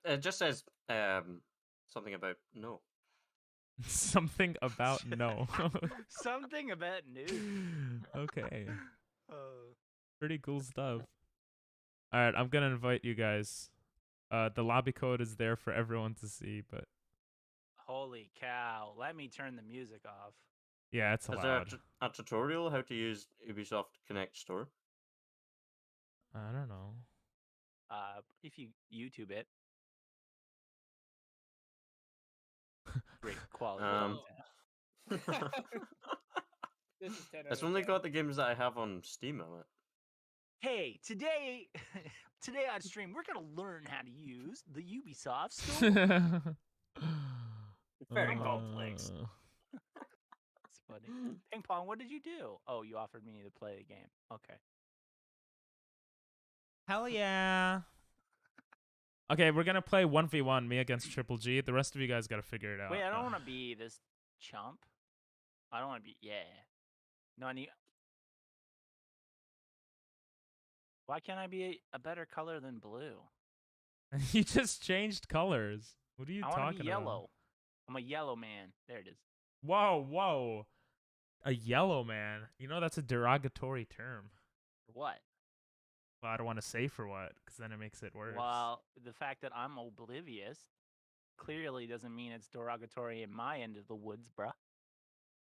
It just says something about no. Something about no. Something about new. Okay. Oh. Pretty cool stuff. All right, I'm gonna invite you guys. The lobby code is there for everyone to see, but Holy cow! Let me turn the music off. yeah, it's Is there allowed. a tutorial how to use Ubisoft Connect Store? I don't know. If you YouTube it, great quality Um, content. This is 10 out It's of only 10. got the games that I have on Steam on it. Hey, today on stream, we're gonna learn how to use the Ubisoft Store. Very complex. That's funny. Ping pong, what did you do? Oh, you offered me to play the game. Okay. Hell yeah. Okay, we're gonna play 1v1, me against Triple G. The rest of you guys gotta figure it out. Wait, I don't want to be this chump. I don't want to be. Yeah. No, I need. Why can't I be a better color than blue? You just changed colors. What are you I want to talking be about? yellow. I'm a yellow man. There it is. Whoa, whoa. A yellow man. You know that's a derogatory term. What? Well, I don't want to say for what, because then it makes it worse. Well, the fact that I'm oblivious clearly doesn't mean it's derogatory in my end of the woods, bruh.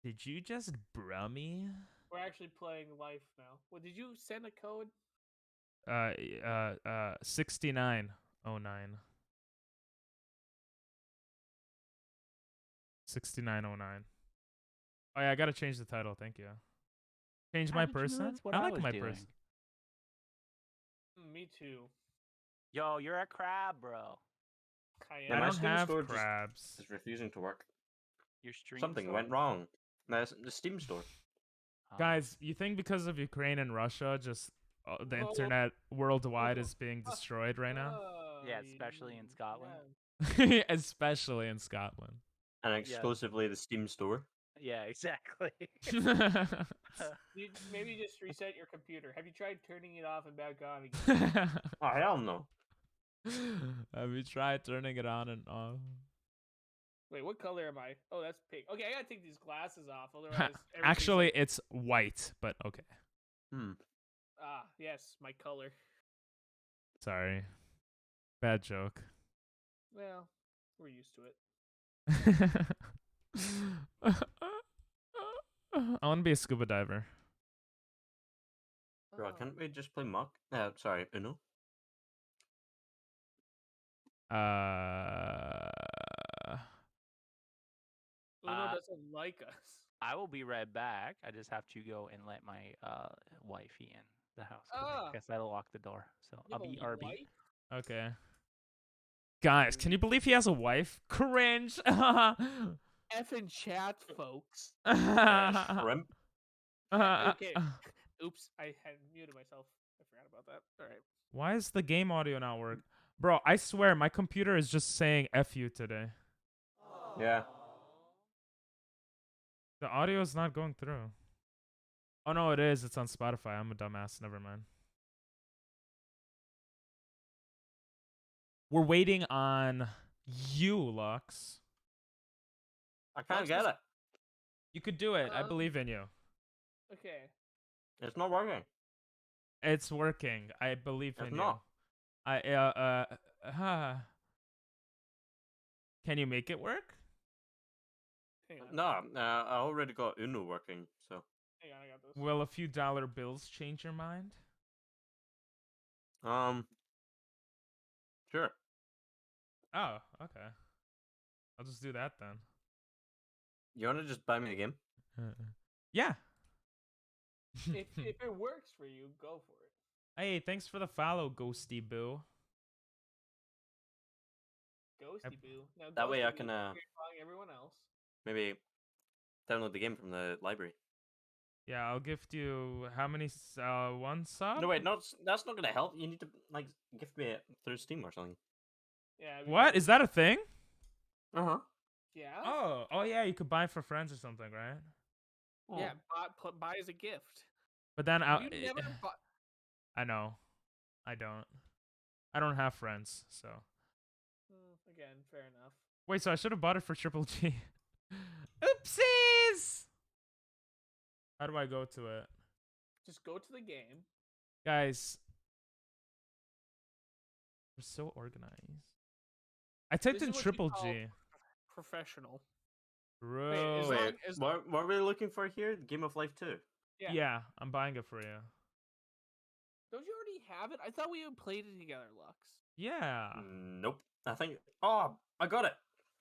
Did you just bruh me? We're actually playing life now. Well, did you send a code? 6909. 6909. Oh yeah, I gotta change the title. Thank you. Change How my did you know person. that's what I I like was my doing? person. Me too. Yo, you're a crab, bro. Yeah, I my don't Steam have store just crabs. is refusing to work. Your stream. Something store? went wrong. That's the Steam store. Oh. Guys, you think because of Ukraine and Russia, just the Oh. internet worldwide is being destroyed right now? Yeah, especially in Scotland. Yeah. Especially in Scotland. And exclusively the Steam store. Yeah, exactly. Maybe just reset your computer. Have you tried turning it off and back on again? Oh, hell no. Have you tried turning it on and off? Wait, what color am I? Oh, that's pink. Okay, I gotta take these glasses off, otherwise. Actually, everything's it's white, but okay. like, yes, my color. Sorry. Bad joke. Well, we're used to it. I want to be a scuba diver. Bro, Oh. can't we just play Muck? Sorry, Uno? Uno doesn't like us. I will be right back. I just have to go and let my wifey in the house. 'Cause Ah. I guess that'll lock the door. So You I'll have a be RB. wife? Okay. Guys, can you believe he has a wife? Cringe. Effing chat, folks. Shrimp? Okay. Oops, I had muted myself. I forgot about that. All right. Why is the game audio not work? Bro, I swear my computer is just saying F you today. Yeah. The audio is not going through. Oh no, it is. It's on Spotify. I'm a dumbass. Never mind. We're waiting on you, Lux. I can't get it. You could do it. I believe in you. Okay. It's not working. It's working. I believe It's in not. you. Can you make it work? Hang on. No, I already got Uno working, so. Hang on, I got this. Will a few dollar bills change your mind? Sure. Oh, okay. I'll just do that then. You wanna just buy me the game? Yeah. if it works for you, go for it. Hey, thanks for the follow, Ghosty Boo. Ghosty Boo. Now, That way I Ghosty can, Boo, you're following everyone else. Maybe download the game from the library. Yeah, I'll gift you how many one sub? No, wait, no, that's not gonna help. You need to like gift me it through Steam or something. Yeah. What? Is that a thing? Uh-huh. Yeah. Oh yeah, you could buy for friends or something, right? Yeah. Buy as a gift. But then You never bought. I know. I don't have friends, so. Again, fair enough. Wait, so I should have bought it for Triple G. Oopsies! How do I go to it? Just go to the game. Guys, we're so organized. I typed This in is what you triple call G. Professional. Bro. as Wait, long as- what were we looking for here? Game of Life 2. Yeah, I'm buying it for you. Don't you already have it? I thought we had played it together, Lux. Yeah. Nope. I think. Oh, I got it.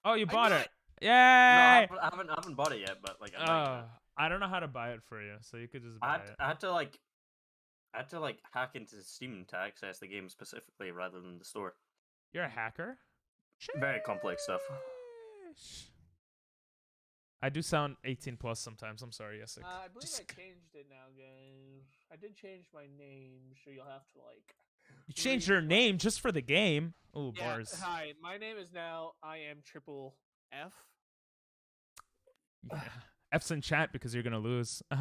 Oh, you I bought knew it. it! Yay! No, I haven't bought it yet, but like I'm buying it. I don't know how to buy it for you, so you could just buy it. I had to like hack into Steam to access the game specifically rather than the store. You're a hacker? Very complex stuff. Sheesh. I do sound 18 plus sometimes. I'm sorry, Yesik. I believe Just- I changed it now, guys. I did change my name, so you'll have to like. You changed your name just for the game. Oh, Yeah, bars. hi, my name is now I am Triple F. Yeah. F's in chat because you're gonna lose. Oh,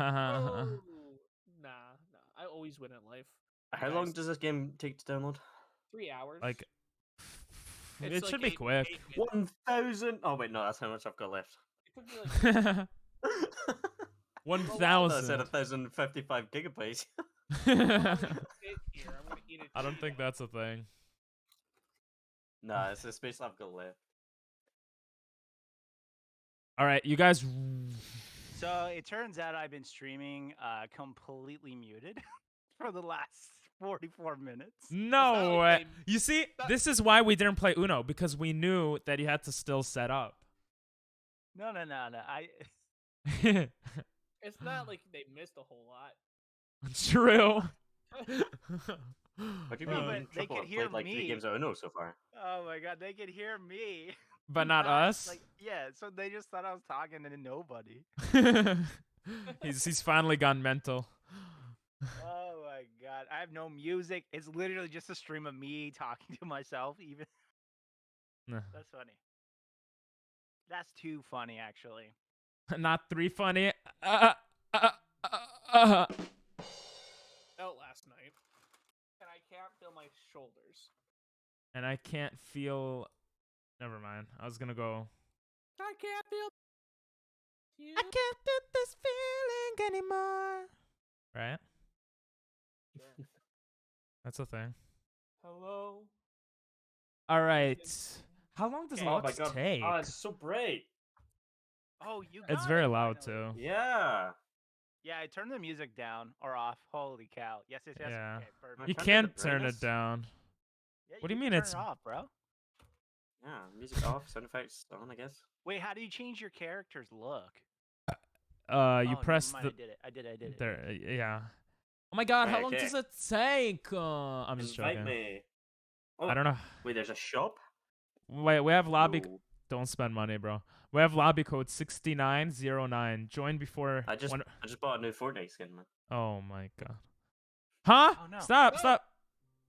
nah. I always win at life. How long Guys. does this game take to download? 3 hours. Like, It's it like should be 8 quick. 8 minutes. 1,000. Oh wait, no, that's how much I've got left. It took me like I said 1,000. 1,055 gigabytes. sit here. I'm gonna eat it. I don't think that's a thing. Nah, it's the space I've got left. All right, you guys. So it turns out I've been streaming completely muted for the last 44 minutes. No not like way. they- You see, that- this is why we didn't play Uno, because we knew that you had to still set up. No. It's not like they missed a whole lot. True. What do you No, mean? but they Triple could have hear played like 3 me. games of Uno so far. Oh my god, they could hear me. But not us. Like, yeah, so they just thought I was talking to nobody. he's finally gone mental. Oh my god, I have no music. It's literally just a stream of me talking to myself. Even Nah. that's funny. That's too funny, actually. Not 3 funny. Out last night, and I can't feel my shoulders. And I can't feel. Never mind. I was gonna go. I can't feel. You. I can't feel this feeling anymore. Right? That's a thing. Hello. All right. How long does Okay. Oh my Lux god. take? Oh, it's so bright. Oh, you. It's got very it, loud finally. too. Yeah. Yeah, I turned the music down or off. Holy cow! Yes. Yeah. Okay, perfect. You Turn can't the turn it brightness. down. Yeah, What do you can mean turn it's- it off, bro? Yeah. Music off, sound effects on, I guess. Wait, how do you change your character's look? You Oh, never press mind, the. I did it. There. Yeah. Oh my god! How Right, long okay. does it take? I'm just Invite joking. me. Oh, I don't know. Wait, there's a shop? Wait, we have lobby. No. Don't spend money, bro. We have lobby code 6909. Join before. I just bought a new Fortnite skin, man. Oh my god. Huh? Oh, no. Stop! No.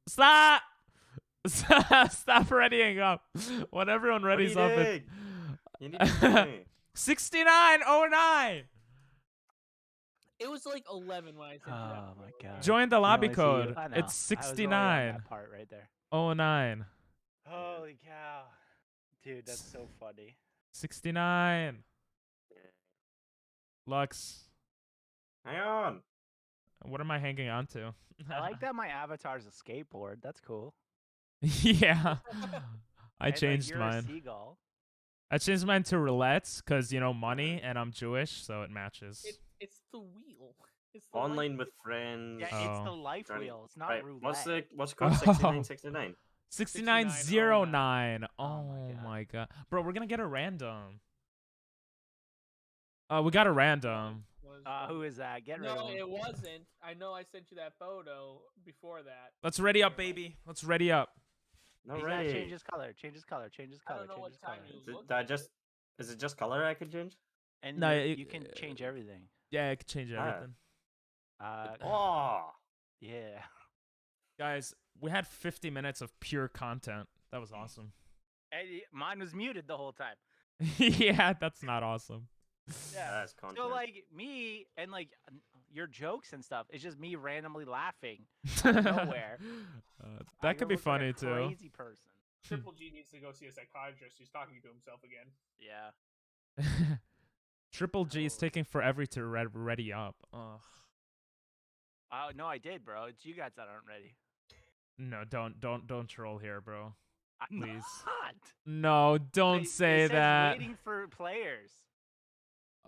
Stop! Stop! Stop readying up. When everyone What are readies you up, doing? You need to tell me. 6909. It was like 11 when I sent you that. Oh my photo. god. Join the I lobby only see you- code. I know. It's I was already on 6909. that part right there. Holy cow. Dude, that's so funny. 69. Lux. Hang on. What am I hanging on to? I like that my avatar's a skateboard. That's cool. Yeah. I Right, like, changed you're a mine. seagull. I changed mine to roulettes because, you know, money and I'm Jewish, so it matches. It's the wheel. It's the Online light with wheel. friends. Yeah, it's the Oh. life Johnny- wheel. It's not Right. roulette. What's the code? Oh. 6969. 6909. Oh Oh my my god. Bro, we're gonna get a random. We got a random. Was Who is that? Get rid No, of him. it wasn't. I know I sent you that photo before that. Let's ready up, baby. Let's ready up. No He's gotta way. change his color. Change his color. Change his I color. don't know Change what his color. time you Is it, look did I at just? Is it just color I can change? And No, you can change everything. Yeah, I could change Ah. everything. Oh. Yeah. Guys, we had 50 minutes of pure content. That was awesome. Mine was muted the whole time. Yeah, that's not awesome. Yeah. That's content. So like me and like your jokes and stuff, it's just me randomly laughing out of nowhere. That could be look like funny a too. Crazy person. Triple G needs to go see a psychiatrist. He's talking to himself again. Yeah. Triple G is Oh. taking forever to ready up. Ugh. Oh no, I did, bro. It's you guys that aren't ready. No, don't troll here, bro. I'm Please. not. No, don't say It says that. waiting for players.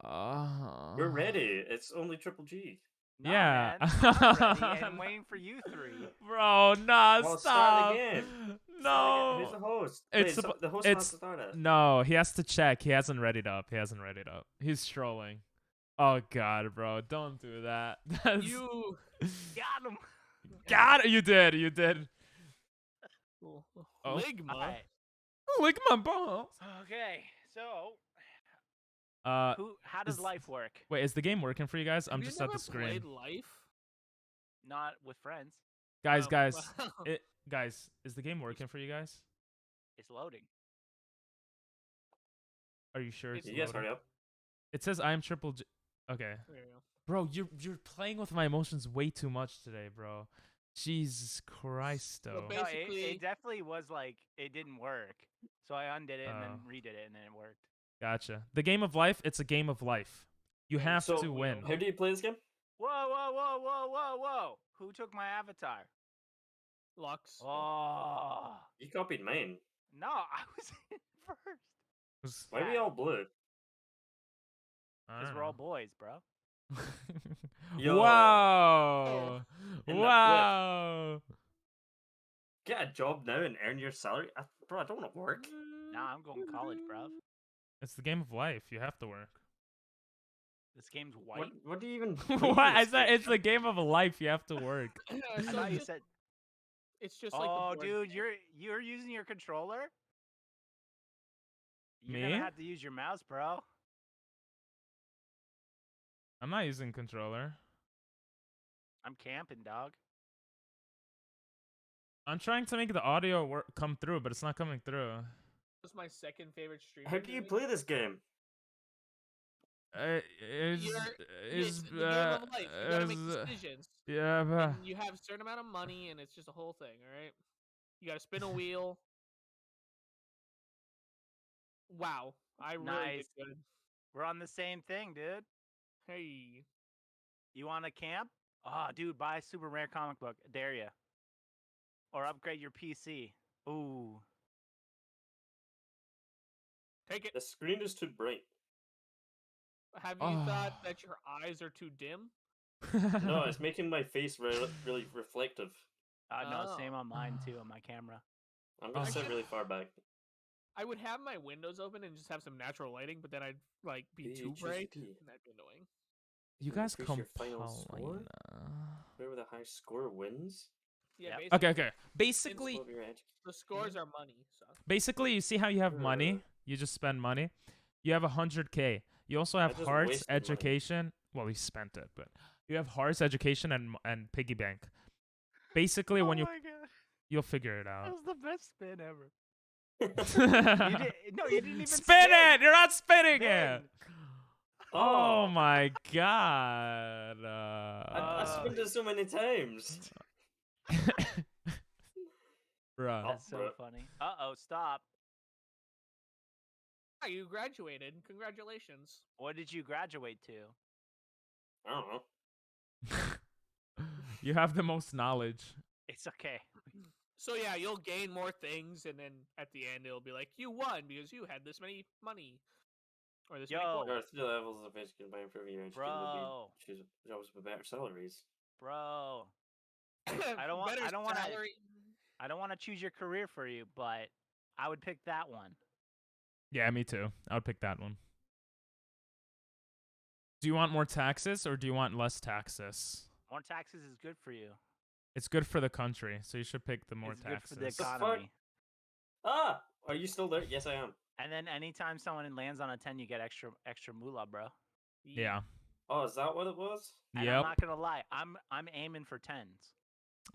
We're ready. It's only Triple G. Nah, Yeah. man, I'm ready and waiting for you three. Bro, nah, Well, start stop. again. No. Who's the host? It's Wait, suppo- the host it's- has to start it. No, he has to check. He hasn't readied up. He's trolling. Oh god, bro, don't do that. That's... You. Got him. God, you did. Oh. Ligma. Alright. Lick my balls. Okay, so Uh, how does is- life work? wait, is the game working for you guys? I'm Have you just at never the screen. Played Life? Not with friends. Guys, Oh, guys, well. guys, is the game working for you guys? It's loading. Are you sure it's You guys loading? hurry up. It says I am Triple J. Okay, There you go. bro, you're playing with my emotions way too much today, bro. Jesus Christ, So though. No, Basically- it definitely was like it didn't work. So I undid it and then Oh. redid it and then it worked. Gotcha. The game of life. It's a game of life. You have So, to win. How do you play this game? Whoa, whoa, whoa, whoa, whoa, whoa! Who took my avatar? Lux. Oh You copied mine. no, I was in first. Was- Why are we Yeah. all blue? I Because don't we're all know. boys, bro. Yo. Wow! In the Wow! Get a job now and earn your salary. Bro, I don't want to work. Nah, I'm going college, bro. It's the game of life. You have to work. This game's white. What do you even? play What? I this said game? it's the game of life. You have to work. I So thought you just- said. it's just like. Oh, the board dude, game. you're using your controller. You're Me? gonna have to use your mouse, bro. I'm not using controller. I'm camping, dog. I'm trying to make the audio come through, but it's not coming through. That's my second favorite stream. How do you play this game? Is It's the game of life. You gotta make decisions. yeah, but And you have a certain amount of money, and it's just a whole thing. All right. You gotta spin a wheel. Wow, I really Nice. did good. We're on the same thing, dude. Hey, You want to camp? Oh, dude, buy a super rare comic book. Dare ya? Or upgrade your PC. Ooh. take it. The screen is too bright. Have you thought Oh. that your eyes are too dim? No, it's making my face really reflective. No, same Oh. on mine too, on my camera. I'm gonna Oh. sit really far back. I would have my windows open and just have some natural lighting, but then I'd like be too bright, BHSP. and that'd be annoying. You Can guys increase your final score? complain. Whoever the high score wins. Yeah, Yep. basically, Okay. Basically, Above your edge. the scores are money. So basically, you see how you have money. Sure. You just spend money. You have 100K. You also have just hearts, wasted money. education. Well, you spent it, but you have hearts, education, and piggy bank. Basically, when oh my god, you'll figure it that out. was the best spin ever. you No, you didn't even spin it. You're not spinning Spin. it. Oh my god. I spent it so many times. Bruh. That's so bro. funny. Uh-oh, stop. Ah, you graduated. Congratulations. What did you graduate to? I don't know. You have the most knowledge. It's okay. So yeah, you'll gain more things, and then at the end it'll be like you won because you had this many money, or this many Yo. points. There are 3 levels of education by improving your education. Bro. Choose jobs with better salaries. Bro, I don't want- Better I don't wanna- salary. I don't want to choose your career for you, but I would pick that one. Yeah, me too. I would pick that one. Do you want more taxes or do you want less taxes? More taxes is good for you. It's good for the country, so you should pick the more It's good taxes. for the fuck? economy. Ah! Are you still there? Yes, I am. And then anytime someone lands on a 10, you get extra moolah, bro. Yeah. Oh, is that what it was? And I'm Yep. not gonna lie, I'm aiming for 10s.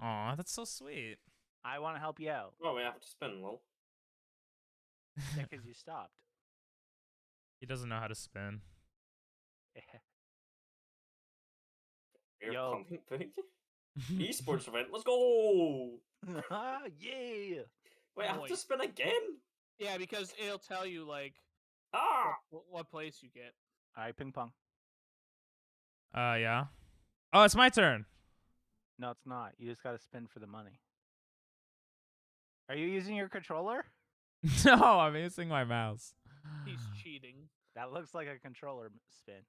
Aw, that's so sweet. I want to help you out Oh, we have to spin, lol. because you stopped. He doesn't know how to spin. Air Yo. pumping thing? Esports event, let's go! Yeah. Wait, I have to Boy. spin again? Yeah, because it'll tell you like Ah! what place you get. All right, ping pong. Yeah. Oh, it's my turn. No, it's not. You just gotta spin for the money. Are you using your controller? No, I'm using my mouse. He's cheating. That looks like a controller spin.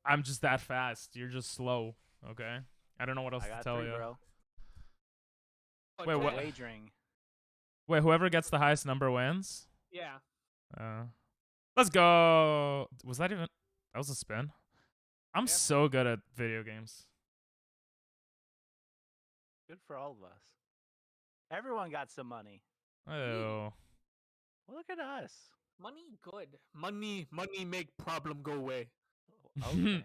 I'm just that fast. You're just slow. Okay. I don't know what else I to got tell 3, you. bro. Wait, what? Wagering. Wait, whoever gets the highest number wins. Yeah. Let's go. Was that even? That was a spin. I'm Yeah. so good at video games. Good for all of us. Everyone got some money. Oh. Well, look at us. Money good. Money make problem go away. Okay.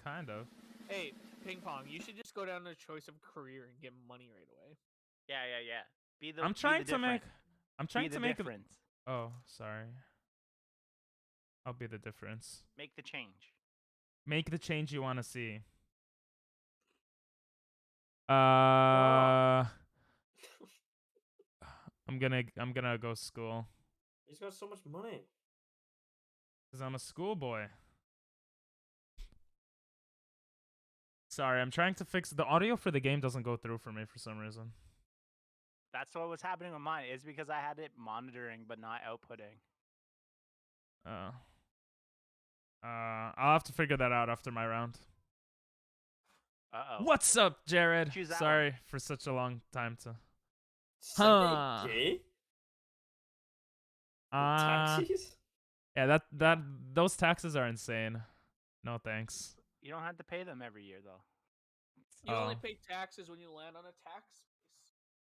Kind of. Hey, ping pong. You should just go down to choice of career and get money right away. Yeah. Be the. I'm trying to make. I'm trying Be to the make. difference. Oh, sorry. I'll be the difference. Make the change. Make the change you want to see. I'm gonna go school. He's got so much money. Cause I'm a schoolboy. Sorry, I'm trying to fix the audio for the game. Doesn't go through for me for some reason. That's what was happening with mine. It's because I had it monitoring but not outputting. I'll have to figure that out after my round. Uh-oh. What's up, Jared? Choose that Sorry for such a long time to. 70K? Taxis? Yeah, that those taxes are insane. No thanks. You don't have to pay them every year though. You only Oh. pay taxes when you land on a tax base.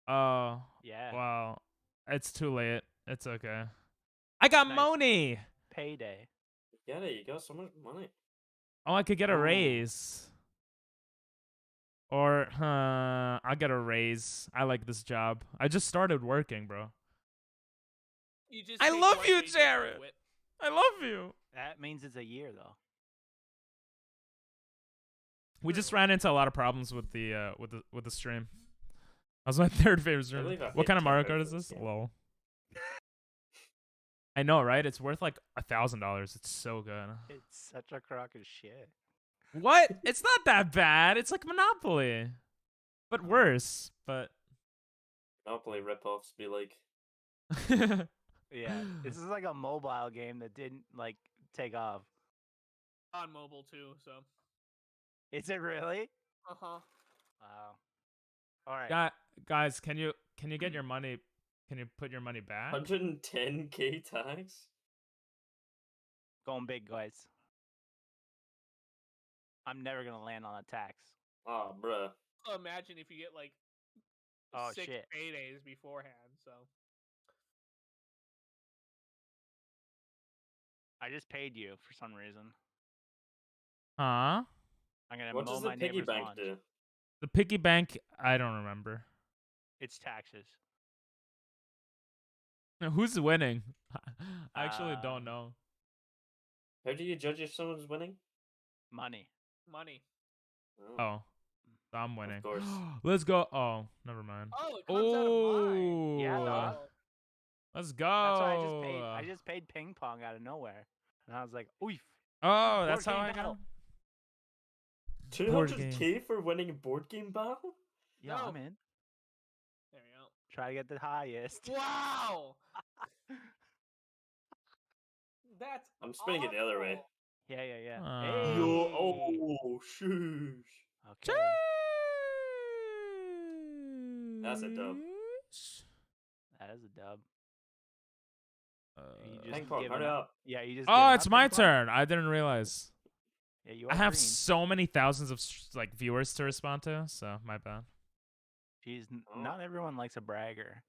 Oh. Yeah. Well, it's too late. It's okay. I got Nice. money. Payday. You get it. You got so much money. Oh, I could get a Oh. raise. Or, I'll get a raise. I like this job. I just started working, bro. You just I take love one you, paycheck and Jared. quit. I love you. That means it's a year though. We just ran into a lot of problems with the stream. That was my third favorite I stream. believe I What kind of hit Mario 10 Kart is for this? this game. Lol. I know, right? It's worth like $1,000. It's so good. It's such a crock of shit. What? It's not that bad. It's like Monopoly, but worse. But Monopoly ripoffs be like, Yeah. This is like a mobile game that didn't like take off. On mobile too, so. Is it really? Uh-huh. Wow. All right. guys, can you get your money? Can you put your money back? 110K tax? Going big, guys. I'm never gonna land on a tax. Oh, bruh. Imagine if you get like Oh, 6 shit. paydays beforehand, so. I just paid you for some reason. Huh? I'm gonna What mow does the my piggy neighbor's bank lawn. do? The piggy bank? I don't remember. It's taxes. Who's winning? I actually don't Um, know. How do you judge if someone's winning? Money. Money. Oh, so I'm winning. course. Let's go. Oh, never mind. Oh, it comes out of mine. Yeah, Oh, dog. let's go. That's why I just paid. I just paid ping pong out of nowhere, and I was like, "Oof." Oh, that's Board how game I got. battle. 200K for winning a board game battle? Yeah, No. I'm in. There we go. Try to get the highest. Wow! That's I'm spinning it the other way. awful. Yeah. Uh, Yo, oh, shush. Okay. That's a dub. That is a dub. You just Ping pong, given hurry up. Yeah, you just. Oh, given it's up my ping pong? turn. I didn't realize. Yeah, you I are have green. so many thousands of like viewers to respond to, so my bad. Jeez, Oh. not everyone likes a bragger.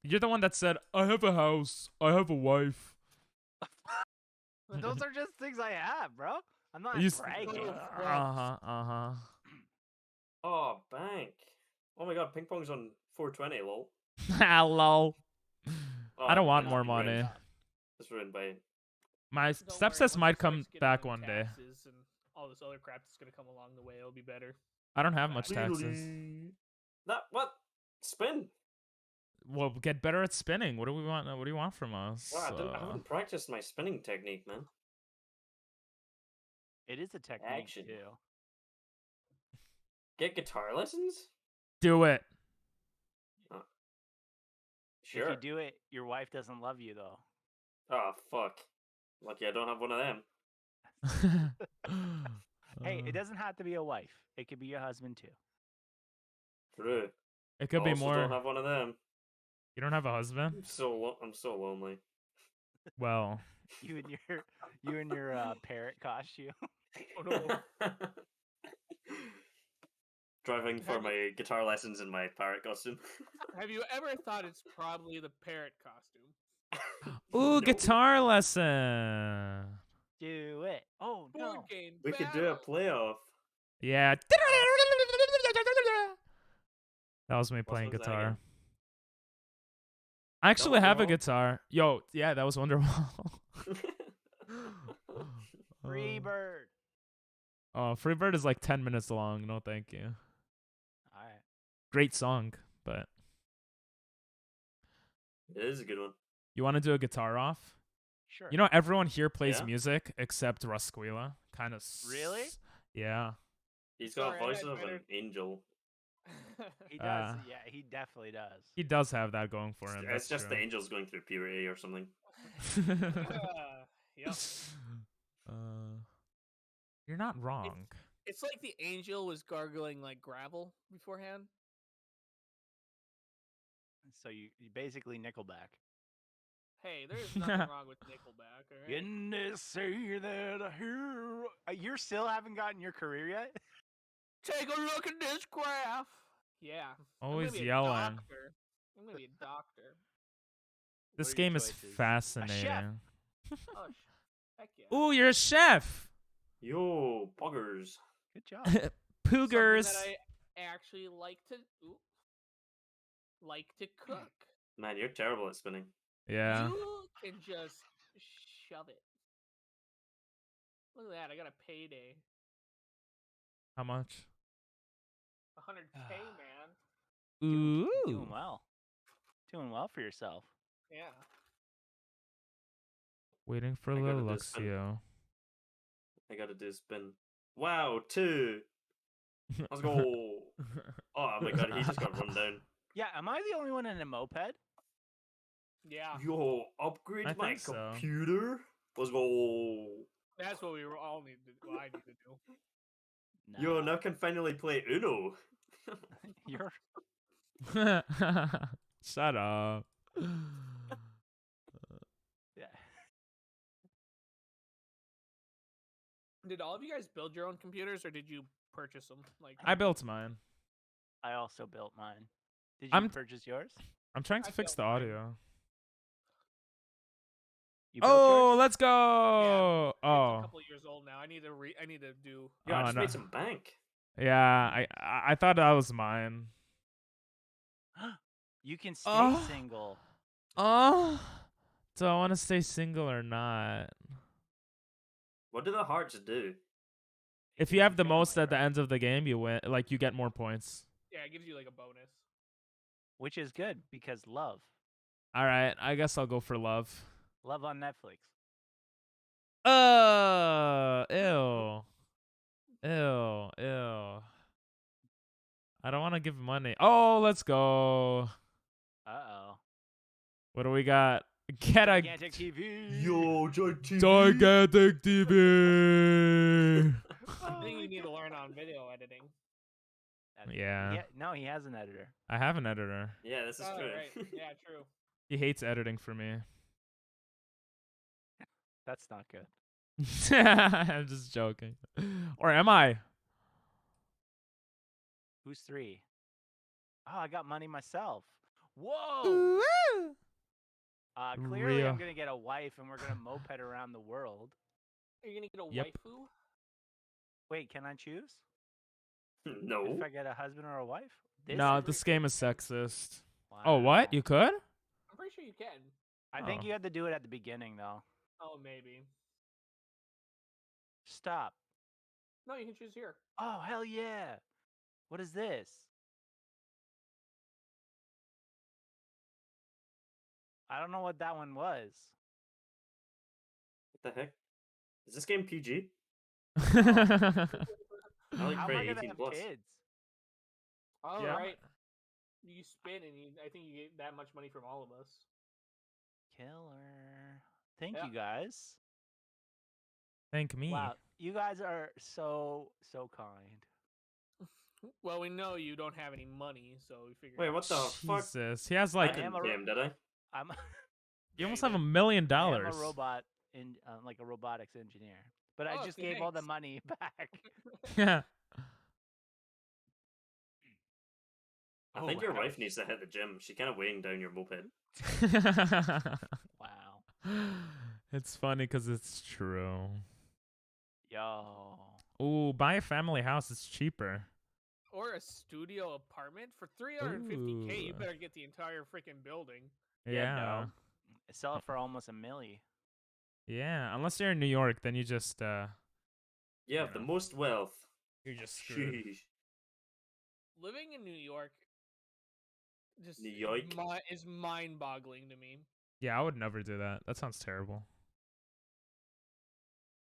You're the one that said, "I have a house. I have a wife." Those are just things I have, bro. I'm not You bragging. Uh-huh. Oh, bank. Oh my god, ping pong's on 420, lol. Hello. Oh, I don't want that's more ruined. money. That's ruined by My Don't step worry, sis once might it starts come getting back on one day. taxes and all this other crap that's gonna come along the way, it'll be better. I don't have much taxes. That what? Spin. well, get better at spinning. What do we want? What do you want from us? Wow, I haven't practiced my spinning technique, man. It is a technique Action. too. Get guitar lessons? Do it. Sure. If you do it, your wife doesn't love you though. Oh, fuck. Lucky I don't have one of them. Hey, it doesn't have to be a wife. It could be your husband too. True. It could I be also more. don't have one of them. You don't have a husband? I'm so lonely. Well, You and your parrot costume. Oh no. Driving for my guitar lessons in my parrot costume. Have you ever thought it's probably the parrot costume? ooh, No. guitar lesson. Do it. Oh Board no. game. We could do a battle. playoff. Yeah. That was me playing was that guitar. again? I actually have a Wonderwall? guitar. Yo, yeah, that was Wonderwall. Freebird. Oh, Freebird is like 10 minutes long. No, thank you. All right. Great song, but It is a good one. you want to do a guitar off? Sure. You know, everyone here plays Yeah. music except Rusquila. Kind of. Really? Yeah. He's got Sorry, a I voice had of an better- angel. he does. Yeah, he definitely does. He does have that going for him. It's That's just true. the angels going through puberty or something. Yep. You're not wrong. It's like the angel was gargling like gravel beforehand. So you basically Nickelback. Hey, there's nothing wrong with Nickelback, alright? Didn't they say that a hero? You still haven't gotten your career yet? Take a look at this graph. Yeah. Always I'm gonna be yelling. A doctor. I'm gonna be a doctor. This What are your game is choices? fascinating. Oh, heck yeah. Ooh, you're a chef. Yo, buggers. Good job. Poogers. Something that I actually like to cook. Man, you're terrible at spinning. Yeah. You can just shove it. Look at that! I got a payday. How much? 100K, man. Ooh. Doing well. Doing well for yourself. Yeah. Waiting for I gotta little do spin. Luxio. I gotta do spin. Wow, 2. Let's go. Oh my god, he just got run down. Yeah, am I the only one in a moped? Yeah. Yo, upgrade I my think so. computer. Let's go. That's what we were all need to. What I need to do. Yo, now I can finally play Uno. You're Shut up. yeah. Did all of you guys build your own computers, or did you purchase them? Like I built mine. I also built mine. Did you I'm- purchase yours? I'm trying to I fix built the mine. audio. You built Oh, yours? let's go. It's a Oh, couple of years old now. I need to do. Yo, I Oh, just no. made some bank. yeah. I thought that was mine. You can stay Oh. single. Oh, do I want to stay single or not? What do the hearts do? If you have the most at the end of the game, you win. Like you get more points. Yeah, it gives you like a bonus. Which is good because love. All right, I guess I'll go for love. Love on Netflix. Ew. Ew. I don't want to give money. Oh, let's go. Uh-oh. What do we got? Get a Gigantic TV. Yo, JT. gigantic TV. I think you need to learn on video editing. Yeah. No, he has an editor. I have an editor. Yeah, this is Oh, true. right. Yeah, true. He hates editing for me. That's not good. I'm just joking. Or am I? Who's 3? Oh, I got money myself. Whoa. Clearly, Real. I'm gonna get a wife, and we're gonna moped around the world. Are you gonna get a Yep. waifu? Wait, can I choose No. if I get a husband or a wife? No, is- this game is sexist. Oh, what? Wow. You could? I'm pretty sure you can. I think Oh. you had to do it at the beginning, though. Oh, maybe. Stop. No, you can choose here. Oh, hell yeah. What is this? I don't know what that one was. What the heck? Is this game PG? I How like am I pretty gonna 18 have plus. kids? All Yeah. right. You spin, and I think you get that much money from all of us. Killer. Thank Yeah. you guys. Thank me. Wow, you guys are so kind. Well, we know you don't have any money, so we figured. Wait, what the fuck? Jesus, he has I like I am didn't a game, did I? I'm you almost you have did. $1 million. I am a robot in like a robotics engineer, but I Oh, just gave all the thanks. money back. Yeah. I Oh, think your wow. wife needs to hit the gym. She's kind of weighing down your moped. Wow. It's funny because it's true. Yo. Ooh, buy a family house. It's cheaper. Or a studio apartment for 350K. You Ooh. better get the entire freaking building. Yeah. No. Sell it for almost $1 million. Yeah. Unless you're in New York, then you just You have the most wealth. you're just screwed. Sheesh. Living in New York just New York? is mind-boggling to me. Yeah, I would never do that. That sounds terrible.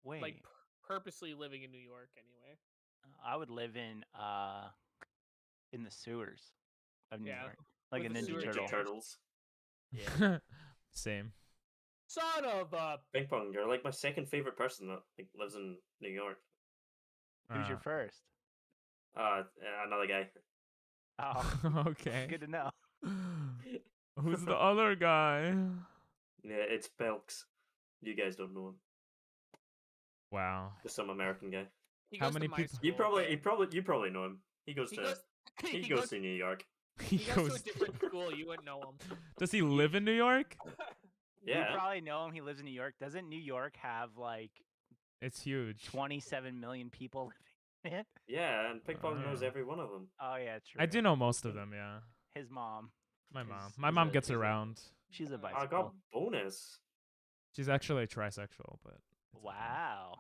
Wait. Like purposely living in New York anyway. I would live in the sewers of New Yeah, York. Like a with the Ninja sewer Turtle. Ninja Turtles. Yeah. Same. Son of a Ping pong, you're like my second favorite person that like lives in New York. Who's your first? Another guy. Oh, okay. good to know. Who's the other guy? Yeah, it's Pelks. You guys don't know him. Wow. Just some American guy. He How goes many to my people- You school, okay? probably know him. He goes He to goes, he goes to New York. He he goes goes. to a different school. You wouldn't know him. Does he live in New York? Yeah. You probably know him. He lives in New York. Doesn't New York have like It's huge. 27 million people living in it? Yeah, and Ping pong knows Oh. every one of them. Oh yeah, true. I do know most of them. Yeah. His mom. My Is- mom. My is mom a- gets is a- around. She's a I bicycle. got bonus. She's actually trisexual, but it's okay. Wow.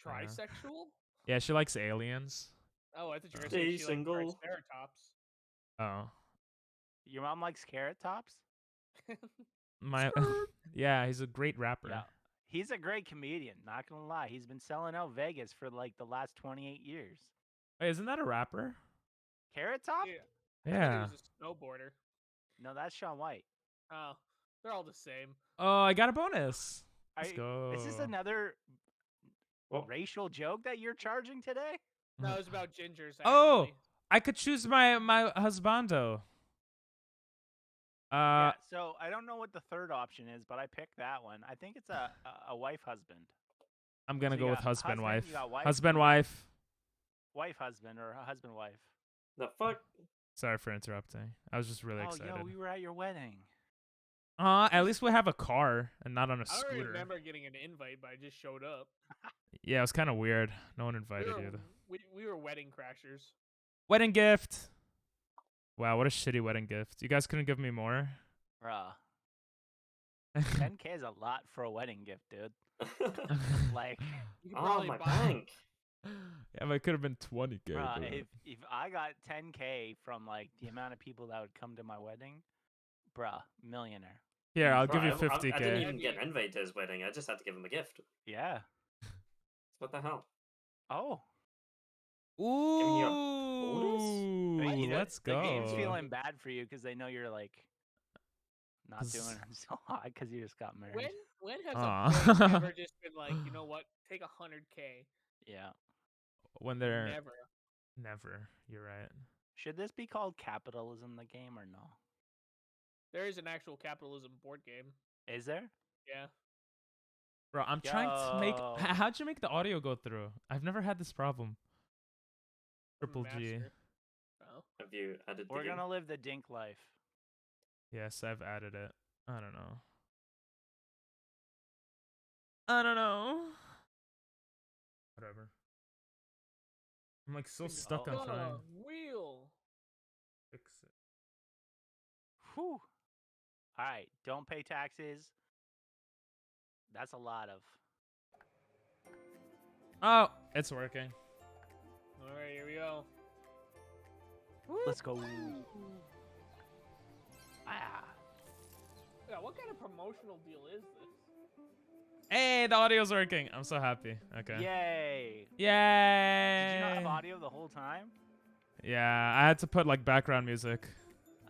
Trisexual? Yeah, she likes aliens. Oh, I thought you were Stay saying she liked single. Triceratops. Oh, Your mom likes Carrot Tops? my. Yeah, he's a great rapper. Yeah. He's a great comedian, not gonna lie. He's been selling out Vegas for like the last 28 years. Wait, isn't that a rapper? Carrot Top? Yeah. I thought Yeah. he was a snowboarder. No, that's Shaun White. Oh, they're all the same. Oh, I got a bonus. Let's Are- go. Is this another Well, racial joke that you're charging today? No, it was about gingers. Oh! Actually. I could choose my husbando. Yeah, so I don't know what the third option is, but I picked that one. I think it's a wife husband. I'm gonna So go you with got husband husband, wife. you got wife, Husband you got- wife. Wife husband or a husband wife. the fuck? Sorry for interrupting. I was just really Oh, excited. yo, we were at your wedding. At least we have a car and not on a I don't scooter. remember getting an invite, but I just showed up. Yeah, it was kind of weird. No one invited you. We were wedding crashers. Wedding gift. Wow, what a shitty wedding gift. You guys couldn't give me more? Bruh. 10K is a lot for a wedding gift, dude. Like, You could Oh, probably my buy bank. Yeah, but it could have been 20K. bruh, dude. if I got 10K from like the amount of people that would come to my wedding, bruh, millionaire. Here, I'll Bro, give you I didn't 50K. even get an invite to his wedding. I just had to give him a gift. Yeah. What the hell? Oh. me a bonus? Ooh, You know, let's the go. game's feeling bad for you because they know you're like not 'Cause- doing so hot because you just got married. When has Aw. a bank ever just been like, you know what, take 100K? Yeah. When they're Never. never. You're right. Should this be called capitalism, the game, or no? There is an actual capitalism board game. Is there? Yeah. Bro, I'm trying to make. Yo. How'd you make the audio go through? I've never had this problem. from Triple G. Master. Oh. Have you added the We're game? gonna live the dink life. Yes, I've added it. I don't know. I don't know. Whatever. I'm like so stuck on Oh. trying Oh, to wheel. fix it. Whew. All right, don't pay taxes. That's a lot of. Oh, it's working. All right, here we go. Let's go. Ah. Yeah, what What kind of promotional deal is this? Hey, the audio's working. I'm so happy. Okay. Yay! Yay! Did you not have audio the whole time? Yeah, I had to put like background music.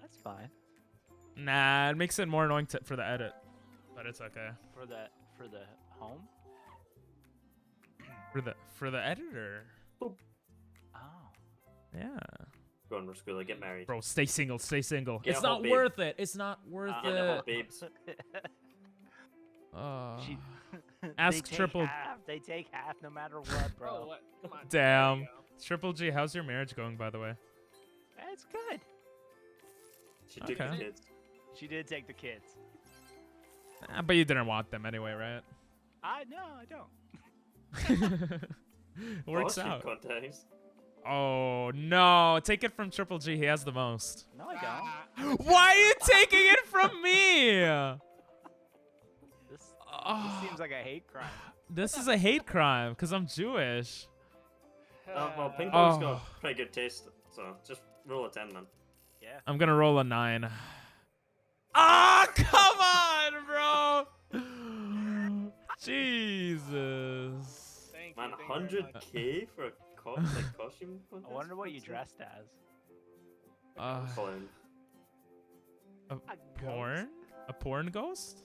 That's fine. Nah, it makes it more annoying for the edit, but it's okay. For the home. For the editor. Oh. Yeah. Go on, Rasquilla, get married. Bro, stay single. Stay single. Get it's a hot not babe. worth it. It's not worth Get a hot it. babes. She- Ask they take Triple. half. They take half no matter what, bro. Oh, what? Come on. Damn. There you go. Triple G, how's your marriage going, by the way? It's good. She took the Okay. kids. She did take the kids. But you didn't want them anyway, right? I don't. Works Lost your out. contacts. Oh no! Take it from Triple G. He has the most. No, I don't. Ah, Why are you taking it from me? This Oh, seems like a hate crime. this is a hate crime because I'm Jewish. Well, ping pong's Oh. got pretty good taste, so just roll a 10, man. Yeah. I'm gonna roll a 9. Ah, come on, bro! Jesus. Thank Man, you. Thank you very much. 100k for a costume contest? I wonder what you What's dressed as. Uh, Clown. a porn? A porn ghost?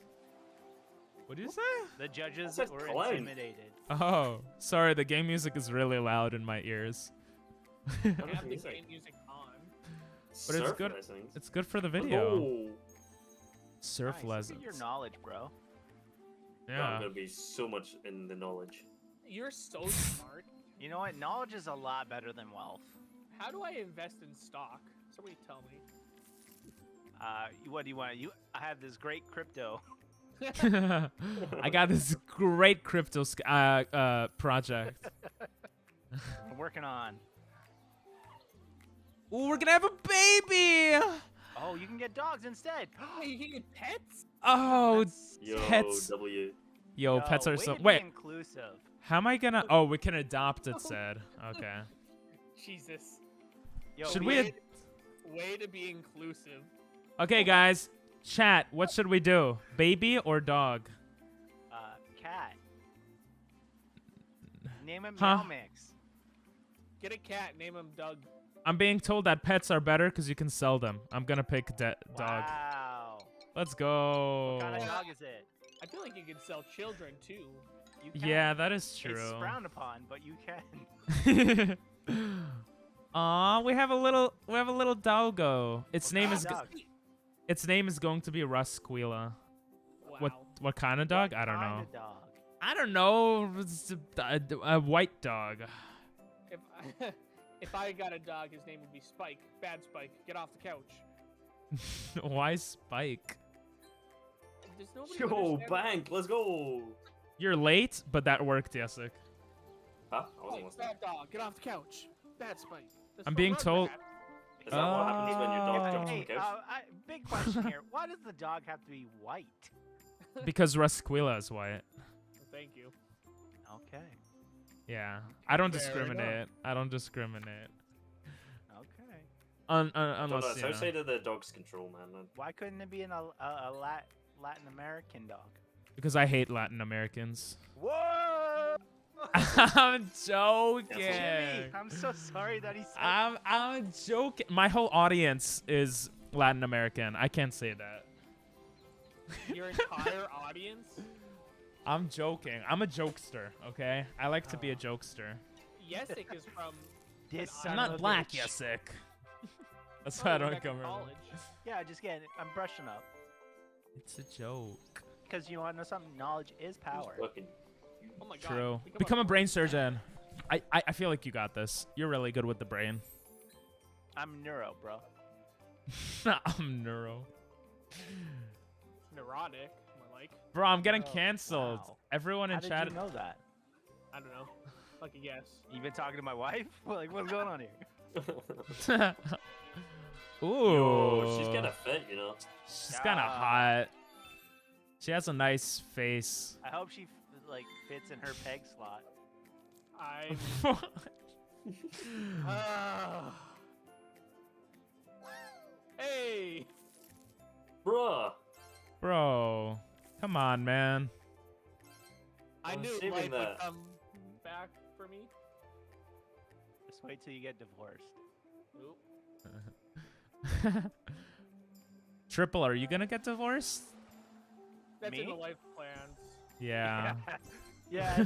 What do you say? The judges said were clown. intimidated. Oh, sorry. The game music is really loud in my ears. I have the Music. game music on. But it's Surf good. lessons. It's good for the video. Oh, Surf Nice. Look lessons. at your knowledge, bro. I'm Yeah. gonna be so much in the knowledge. You're so smart. You know what? Knowledge is a lot better than wealth. How do I invest in stock? Somebody tell me. What do you want? I have this great crypto. I got this great crypto project. I'm working on. Ooh, we're gonna have a baby. Oh, you can get dogs instead. Oh, you can get pets? Oh, Yo, pets. W. Yo, pets are way so. to be Wait, inclusive. how am I gonna? Oh, we can adopt. It said. Okay. Jesus. Yo, Should we? we? Way to be inclusive. Okay, guys. Chat. What should we do? Baby or dog? Cat. Name him Huh? Meow Mix. Get a cat, name him Doug. I'm being told that pets are better because you can sell them. I'm gonna pick dog. Wow. Let's go. What kind of dog is it? I feel like you can sell children too. You can. Yeah, that is It's true. frowned upon, but you can. Aw, we have a little doggo. Its name is Dog. its name is going to be Rusquilla. Wow. What kind of dog? What I don't kind know. of dog? I don't know. It's a white dog. If if I got a dog, his name would be Spike. Bad Spike. Get off the couch. Why Spike? There's nobody. who Yo, understands- bank, let's go. You're late, but that worked, Jessic. Huh? I Oh, wasn't listening. bad dog. Get off the couch. Bad Spike. That's I'm from being Rugrat. told- Is that what happens when your dog jumps on Hey, the couch? big question here. Why does the dog have to be white? Because Rusquilla is white. Thank you. Okay. Yeah. I don't Fair enough. discriminate. I don't discriminate. Okay. Don't know, Unless it's you know. outside of the dog's control, man. Why couldn't it be a Latin American dog? Because I hate Latin Americans. Whoa! I'm joking. Jimmy, I'm so sorry that he said. I'm joking. My whole audience is Latin American. I can't say that. Your entire audience. I'm joking. I'm a jokester, okay? I like to be a jokester. Yesik is from. This I'm I'm son of not a black, bitch. Yesik. That's Oh, why I you don't went to come around. college. Yeah, just getting. I'm brushing up. It's a joke. Because you want to know something? Knowledge is power. Fucking Oh my god. True. Become a brain surgeon. I feel like you got this. You're really good with the brain. I'm neuro, bro. I'm neuro. Neurotic. More like. Bro, I'm getting Oh, canceled. wow. Everyone How in did chat. you know that? I don't know. Like a guess. You been talking to my wife? Like, what's going on here? Ooh. Yo, she's kind of fit, you know. She's kind of Yeah. hot. She has a nice face. I hope she like fits in her peg slot. I'm. Hey. Bruh. Bro, come on, man. I I'm knew saving life would that. come back for me. Just wait till you get divorced. Oop. Triple, are you gonna get divorced? That's in Me? the life plans. Yeah. Yeah.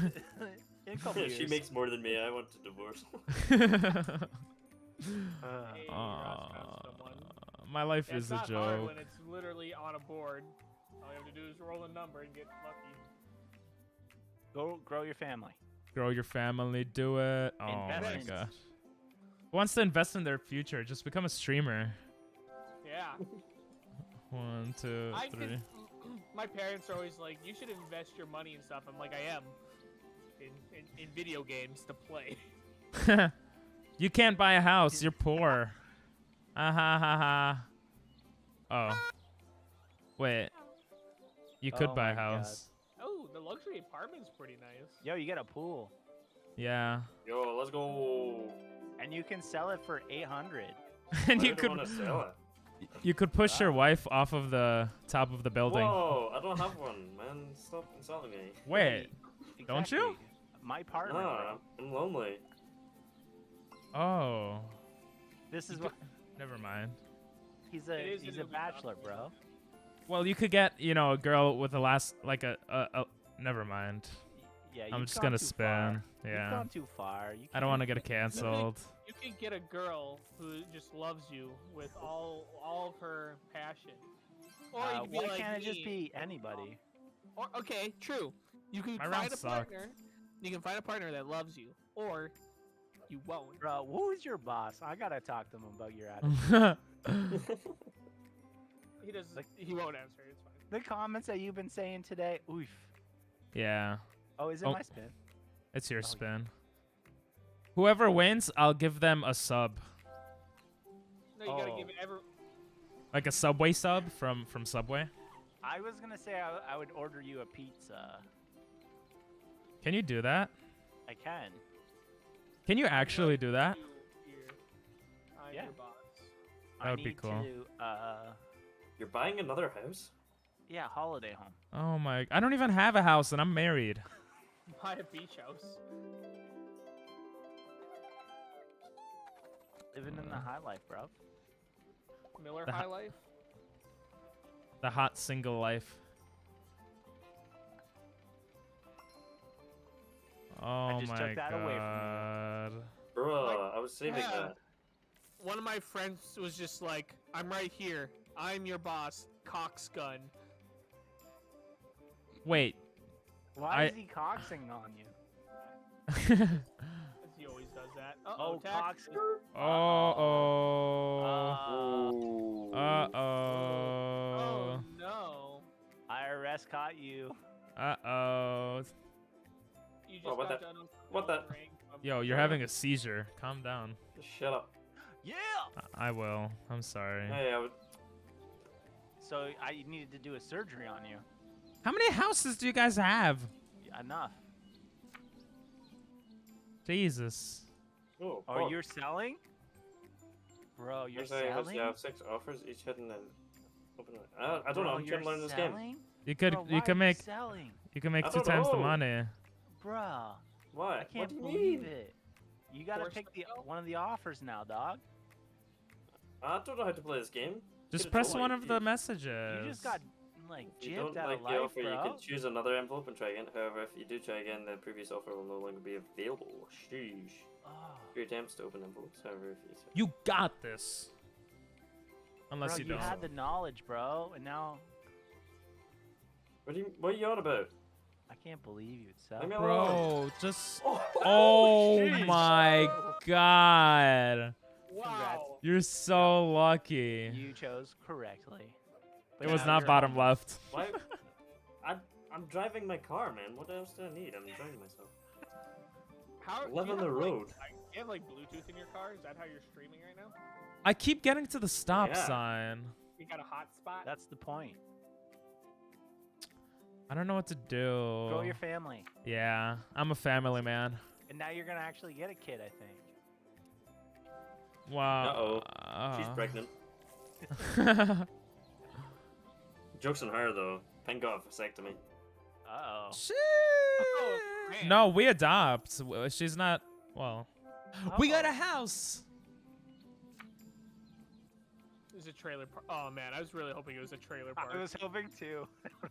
In a couple Yeah, years. she makes more than me. I want to divorce. Hey, Ross found someone. My life Yeah, is it's a not hard joke. when it's literally on a board. All you have to do is roll a number and get lucky. Go grow your family. Grow your family, do it. Oh my Investments. gosh. Who wants to invest in their future? Just become a streamer. Yeah. 1, 2, I 3. can, my parents are always like, you should invest your money and stuff. I'm like, I am. In video games to play. You can't buy a house. You're poor. Ha ha ha. Oh. Wait. You could Oh buy a my God. house. Oh, the luxury apartment's pretty nice. Yo, you get a pool, Yeah. Yo, let's go. and you can sell it for 800. And I you don't want could to sell it. you could push your wife off of the top of the building. Whoa, I don't have one, man. Stop insulting me. Wait. Don't you? Exactly. My partner. No, bro. I'm lonely. Oh. This is what Never mind. he's It is a a new bachelor, bro. Well, you could get, a girl with a last like a never mind. Yeah, I'm you've just gone gonna too spin. far. You've Yeah. gone too far. You I don't want to can't- get canceled. You could get a girl who just loves you with all of her passion. Or you could be why like can't it just me. be anybody? Or, okay, true. You can My find round a sucked. partner. You can find a partner that loves you, or you won't. Bro, who's your boss? I gotta talk to him about your attitude. He doesn't. He won't answer. It's fine. The comments that you've been saying today, oof. Yeah. Oh, is it Oh. my spin? It's your Oh, yeah. spin. Whoever wins, I'll give them a sub. No, you gotta Oh. give it ever. Like a Subway sub from Subway. I was gonna say I would order you a pizza. Can you do that? I can. Can you actually do that? I'm Yeah. your boss. That would be need cool. To, You're buying another house? yeah, holiday home. Oh my, I don't even have a house and I'm married. Buy a beach house. Living in the high life, bro. Miller The High Life. The hot single life. Oh just my took that away from you. god. Bro, I was saving Yeah. that. One of my friends was just like, "I'm right here. I'm your boss, Coxgun." Wait. Why I- is he coxing on you? He always does that. Oh, tax. Oh. Oh. Uh Oh oh. no! IRS caught you. Uh oh. You just Oh, what got the- done what the- filtering from- Yo, you're having a seizure. Calm down. Shut up. Yeah. I will. I'm sorry. Hey, I would. So I needed to do a surgery on you. How many houses do you guys have? Enough. Jesus. Oh, Oh, fuck. you're selling? Bro, you're Next time selling? you have 6 offers, each hidden and open. I don't know. Bro, I'm trying you're to learn this game. selling? You could Bro, you why can are make selling? you can make I 2 don't times the know. money. Bruh, Why? I can't what do you believe mean? it. You gotta Force pick the sell? one of the offers now, dog. I don't know how to play this game. Just Could've press told one me. of the messages. You just got like If you gypped don't out like of the life, offer, you bro. can choose another envelope and try again. However, if you do try again, the previous offer will no longer be available. Sheesh. Oh. Your attempts to open envelopes, however, if you You got this. Unless Bro, you you don't. had the knowledge, bro, and now What are you on about? I can't believe you would sell. Leave me alone. Bro, just Oh, Oh jeez. my god. Wow. You're so lucky. You chose correctly. It But was now not you're bottom homeless. left. Why? I'm driving my car, man. What else do I need? I'm driving myself. How? Live do you on the have, road. You have like Bluetooth in your car? Is that how you're streaming right now? I keep getting to the stop Yeah. sign. You got a hotspot? That's the point. I don't know what to do. Grow your family. Yeah, I'm a family man. And now you're gonna actually get a kid, I think. Wow. She's pregnant. Joke's on her though. Thank God for vasectomy. Uh-oh. Shit. Oh, man. No, we adopt. She's not. Well, we got Oh. a house. It was a trailer park. Oh man, I was really hoping it was a trailer park. I was hoping too.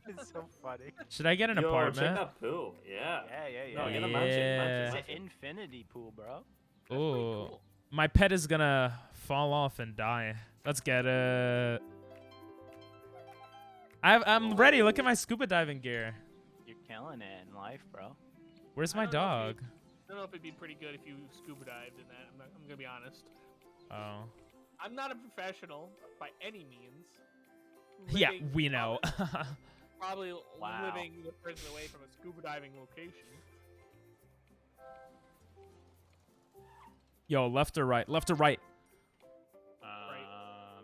It's so funny. Should I get an Yo, apartment? check that pool. Yeah. Yeah. No, get a Yeah. mansion. It's mansion. an infinity pool, bro. That's pretty Ooh, cool. my pet is gonna fall off and die. Let's get it. I'm ready. Look at my scuba diving gear. You're killing it in life, bro. Where's I my don't know if dog? I don't know if it'd be pretty good if you scuba dived in that. I'm gonna be honest. Oh. I'm not a professional by any means. Yeah, Living we know. Probably Wow. living the furthest away from a scuba diving location. Yo, left or right? Left or right?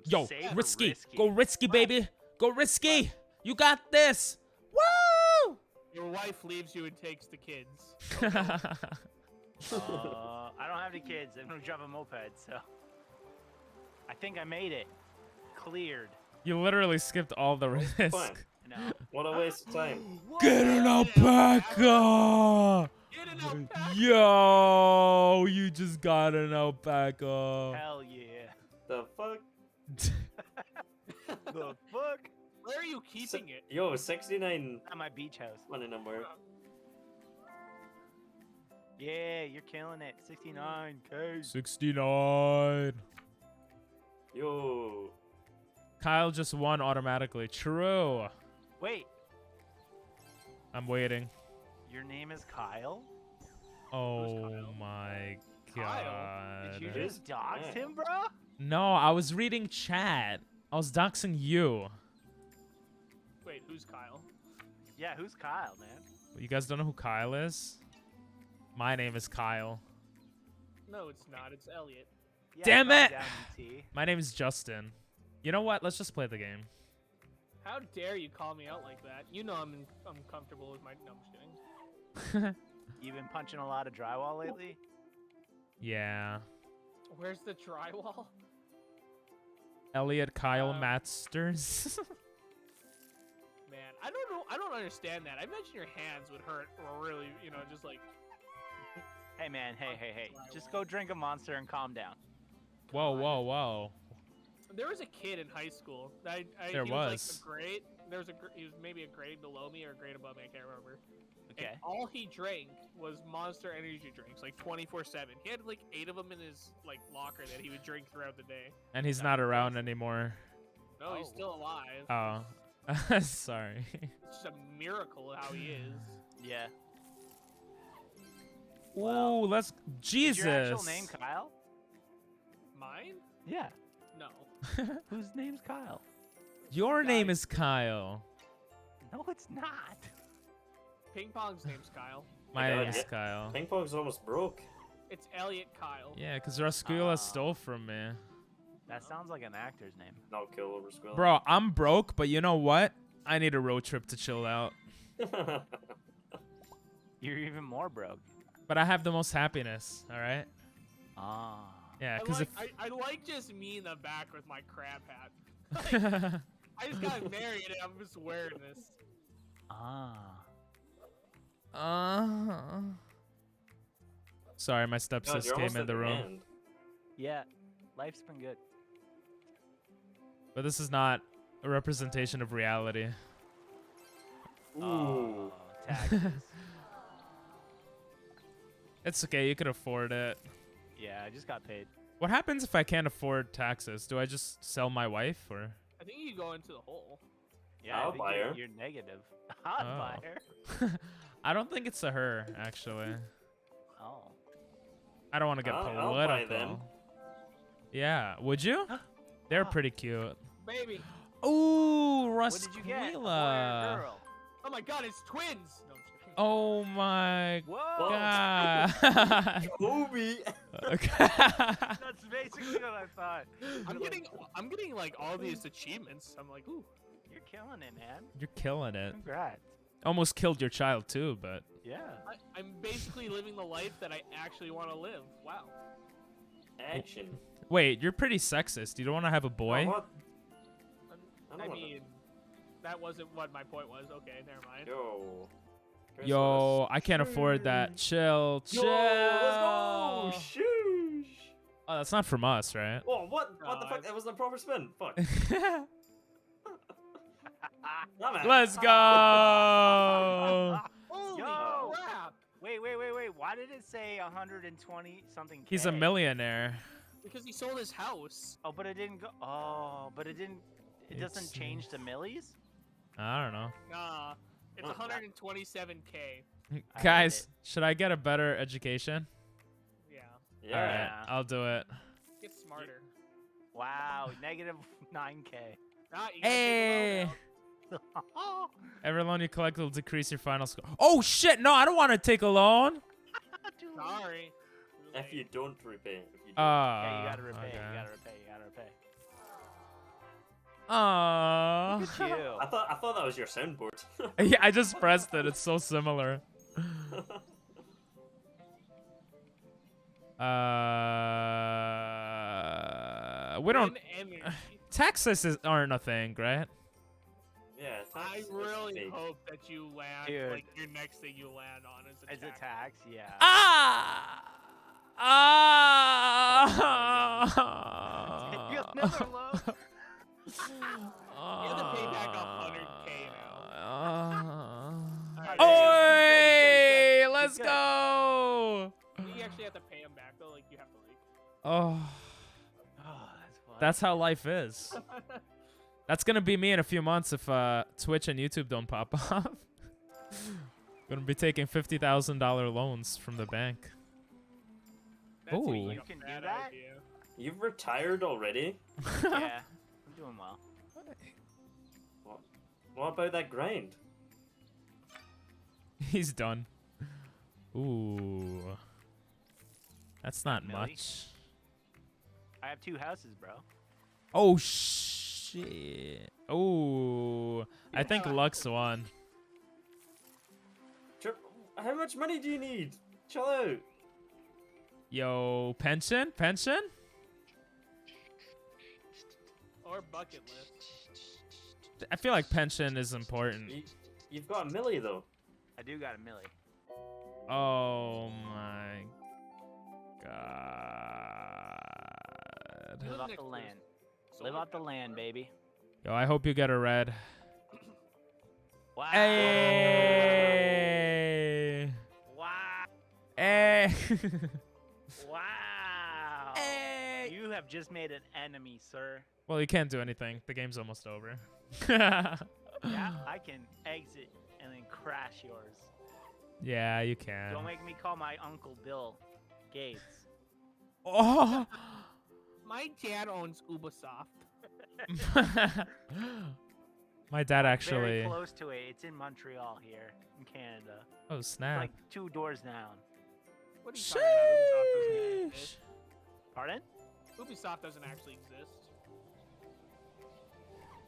Yo, safe or risky. Go risky, baby. Go risky. You got this. Woo! Your wife leaves you and takes the kids. I don't have any kids. I'm gonna drive a moped, so I think I made it. Cleared. You literally skipped all the risk. Fine. No. What a waste of time. Get an alpaca! Get an alpaca! Yo, you just got an alpaca. Hell yeah. The fuck? The fuck? Where are you keeping it? Yo, 69 At my beach house. money number. Yeah, you're killing it. 69K. 69. Yo. Kyle just won automatically. True. Wait, I'm waiting. your name is Kyle? Oh Kyle? my Kyle? god. Did you It just is dox mad. him, bro? No, I was reading chat. I was doxing you. Wait, who's Kyle? Yeah, who's Kyle, man? You guys don't know who Kyle is? My name is Kyle. No, it's not. It's Elliot. Yeah, Damn calm it! down, DT. My name is Justin. You know what? Let's just play the game. How dare you call me out like that? You know I'm comfortable with my. No, I'm just kidding. You been punching a lot of drywall lately? Yeah. Where's the drywall? Elliot Kyle Masters. Man, I don't know. I don't understand that. I imagine your hands would hurt or really, just like. Hey, man. Hey. Just go drink a monster and calm down. Whoa, whoa, whoa. There was a kid in high school. There he was. like a grade. He was maybe a grade below me or a grade above me. I can't remember. Okay. And all he drank was Monster energy drinks, like 24/7. He had like 8 of them in his like locker that he would drink throughout the day. And he's not around anymore. No, he's Oh. still alive. Oh. Sorry. It's just a miracle how he is. Yeah. Ooh, let's. Jesus. Is your actual name Kyle? Mine? Yeah. No. Whose name's Kyle? Your name is Kyle. No, it's not. Ping Pong's name's Kyle. My God, name is yeah. Kyle. Ping pong's almost broke. It's Elliot Kyle. Yeah, because Rascula Ah. stole from me. That sounds like an actor's name. No kill over Squill. Bro, I'm broke, but you know what? I need a road trip to chill out. You're even more broke. But I have the most happiness, alright? Ah. Yeah, I because like, I like just me in the back with my crab hat. if. I just got married and I'm just wearing this. Ah. Sorry, my God, stepsis you're came almost in at the room. end. Yeah. Life's been good. But this is not a representation of reality. Ooh. Oh, taxes. It's okay, you can afford it. Yeah, I just got paid. What happens if I can't afford taxes? Do I just sell my wife or? I think you go into the hole. Yeah, I'll I think buy her. you're negative. I'd Oh. buy her. I don't think it's a her, actually. Oh. I don't want to get I'll buy political. them. Yeah, would you? They're pretty cute. Baby. Ooh, What did you get? A boy or a Rasquila. girl? Oh my god, it's twins. No, I'm just kidding. Oh my Whoa. god. Kobe. Okay. That's basically what I thought. I'm getting like all these achievements. I'm like, ooh. You're killing it, man. You're killing it. Congrats. Almost killed your child too, but Yeah. I'm basically living the life that I actually want to live. Wow. Action. wait, you're pretty sexist. You don't want to have a boy? Oh, what? I I don't wanna- mean, that wasn't what my point was. Okay, never mind. Yo. Yo, I can't afford that. Chill, chill. Yo, let's go. Shoosh. Oh, that's not from us, right? Whoa, what? What the No, fuck? That wasn't a proper spin. Fuck. Nah, man. Let's go. Holy Yo. crap! Wait. Why did it say 120 something? He's a millionaire. Because he sold his house. Oh, but it didn't go. Oh, but it didn't. It doesn't It's, change to millies. I don't know. Nah, it's Oh, 127K. Guys, should I get a better education? Yeah. Yeah. All right, I'll do it. Get smarter. Wow, negative 9K. Nah, you gotta take a loan Hey. out. Every loan you collect will decrease your final score. Oh shit! No, I don't want to take a loan. Sorry. Too If you late. don't repay. If you don't. Yeah, you gotta repay. Okay. You gotta repay. You gotta repay. Aww. Look at you. I thought that was your soundboard. Yeah, I just pressed it. It's so similar. We don't. Win energy. Taxes aren't a thing, right? Yeah. I that's really fake. hope that you land, Dude. like, your next thing you land on is a Is it tax. tax? Yeah. Ah! Ah! You got another loan. You have to pay back 100K now. Alright, Oi! good. Let's Good. go! You actually have to pay him back though. Like you have to like. Oh, Oh, that's fun. that's how life is. That's gonna be me in a few months if Twitch and YouTube don't pop off. Gonna be taking $50,000 loans from the bank. That's Ooh. like You a can do bad that? idea. You've retired already? Yeah, I'm doing well. What about that grind? He's done. Ooh. That's not Millie? much. I have 2 houses, bro. Oh, shit. Oh. I think Yeah. Lux won. How much money do you need? Chill out. Yo, pension? Pension? Or bucket list. I feel like pension is important. You've got a milli though. I do got a milli. Oh my god. Live off next the to land. So Live what off the land, baby. Yo, I hope you get a red. Wow. Hey! Wow. Hey! Wow. Hey! You have just made an enemy, sir. Well, you can't do anything. The game's almost over. Yeah, I can exit and then crash yours. Yeah, you can. Don't make me call my Uncle Bill Gates. Oh! My dad owns Ubisoft. My dad Very actually. close to it. It's in Montreal here, in Canada. Oh, It's snap. like 2 doors down. What are you talking about? Ubisoft doesn't Sheesh. exist. Pardon? Ubisoft doesn't actually exist.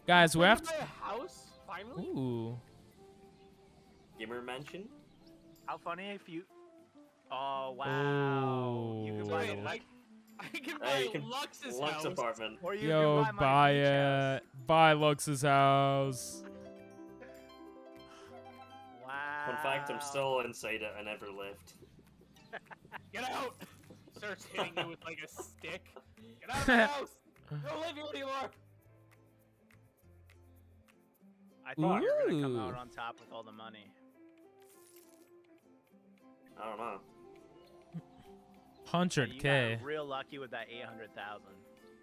Guys, we Wanna have buy to. a house finally. Ooh. Gamer mansion. How funny if you. Oh, wow. You Ooh. can So buy wait, the like, I can buy You can- Lux's Lux house. apartment. Or you Yo, can buy, buy my beach house. it. Buy Lux's house. Wow. Fun fact, I'm still inside it. I never left. Get out! Starts hitting you with like a stick. Get out of my house! Don't live here anymore! I thought you were gonna come Ooh. out on top with all the money. I don't know. But you 100K. got real lucky with that 800,000.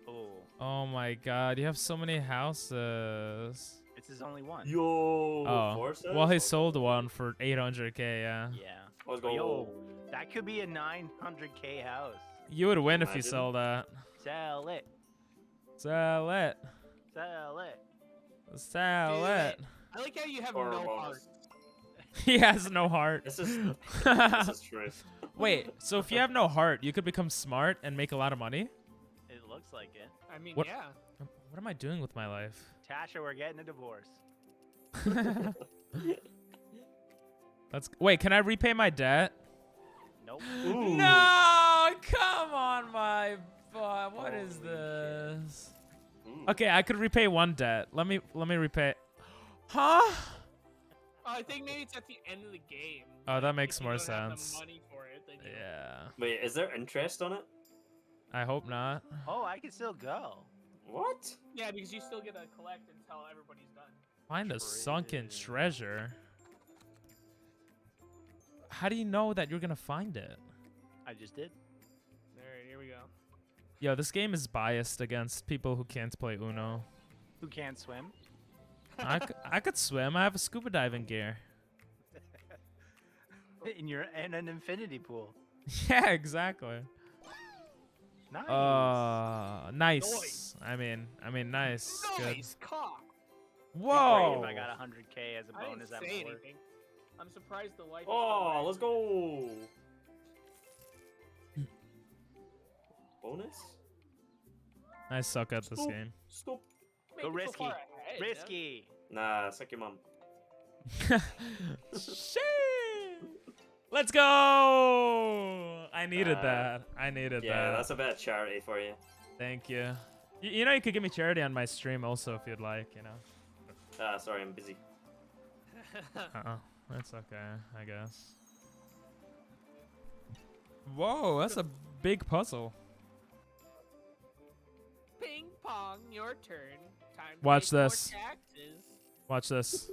Oh, Oh my god, you have so many houses. this is only one. Yo. Oh. Forces? Well, he sold one for 800K, yeah. Yeah. Let's But go. yo, that could be a 900K house. You would win if you Imagine. sold that. Sell it. Sell it. Sell it. Sell Dude, it. I like how you have Or a no bonus. heart. He has no heart. This is this is true. Wait, so if you have no heart, you could become smart and make a lot of money? It looks like it. I mean, What- yeah. What am I doing with my life? Tasha, we're getting a divorce. Wait, can I repay my debt? Nope. Ooh. No, come on, my butt. What is Holy shit. this? Ooh. Okay, I could repay one debt. Let me repay. Huh? Oh, I think maybe it's at the end of the game. Oh, that Like, makes if you more don't have the sense. money for it, then you- Yeah. Wait, is there interest on it? I hope not. Oh, I can still go. What? Yeah, because you still get to collect until everybody's done. Find a sunken True. treasure. How do you know that you're gonna find it? I just did. Alright, here we go. Yo, this game is biased against people who can't play Uno. Who can't swim? I could swim. I have a scuba diving gear. In an infinity pool. Yeah, exactly. Nice. Nice. Noise. I mean, nice. Good. Nice cock. Be Whoa. great if I got 100K as a I didn't bonus at say work. anything. I'm surprised the life. is Oh, still let's go. Bonus? I suck at this Stop. game. Stop. Make Go it so risky. far ahead, yeah. Risky. Nah, suck your mum. Shit. Let's go. I needed Uh, that. I needed Yeah, that. that's a bit of charity for you. Thank you. You know, you could give me charity on my stream also if you'd like, you know. Ah, sorry, I'm busy. That's okay, I guess. Whoa, that's a big puzzle. Ping pong, your turn. Time to Watch pay more this. taxes. Watch this.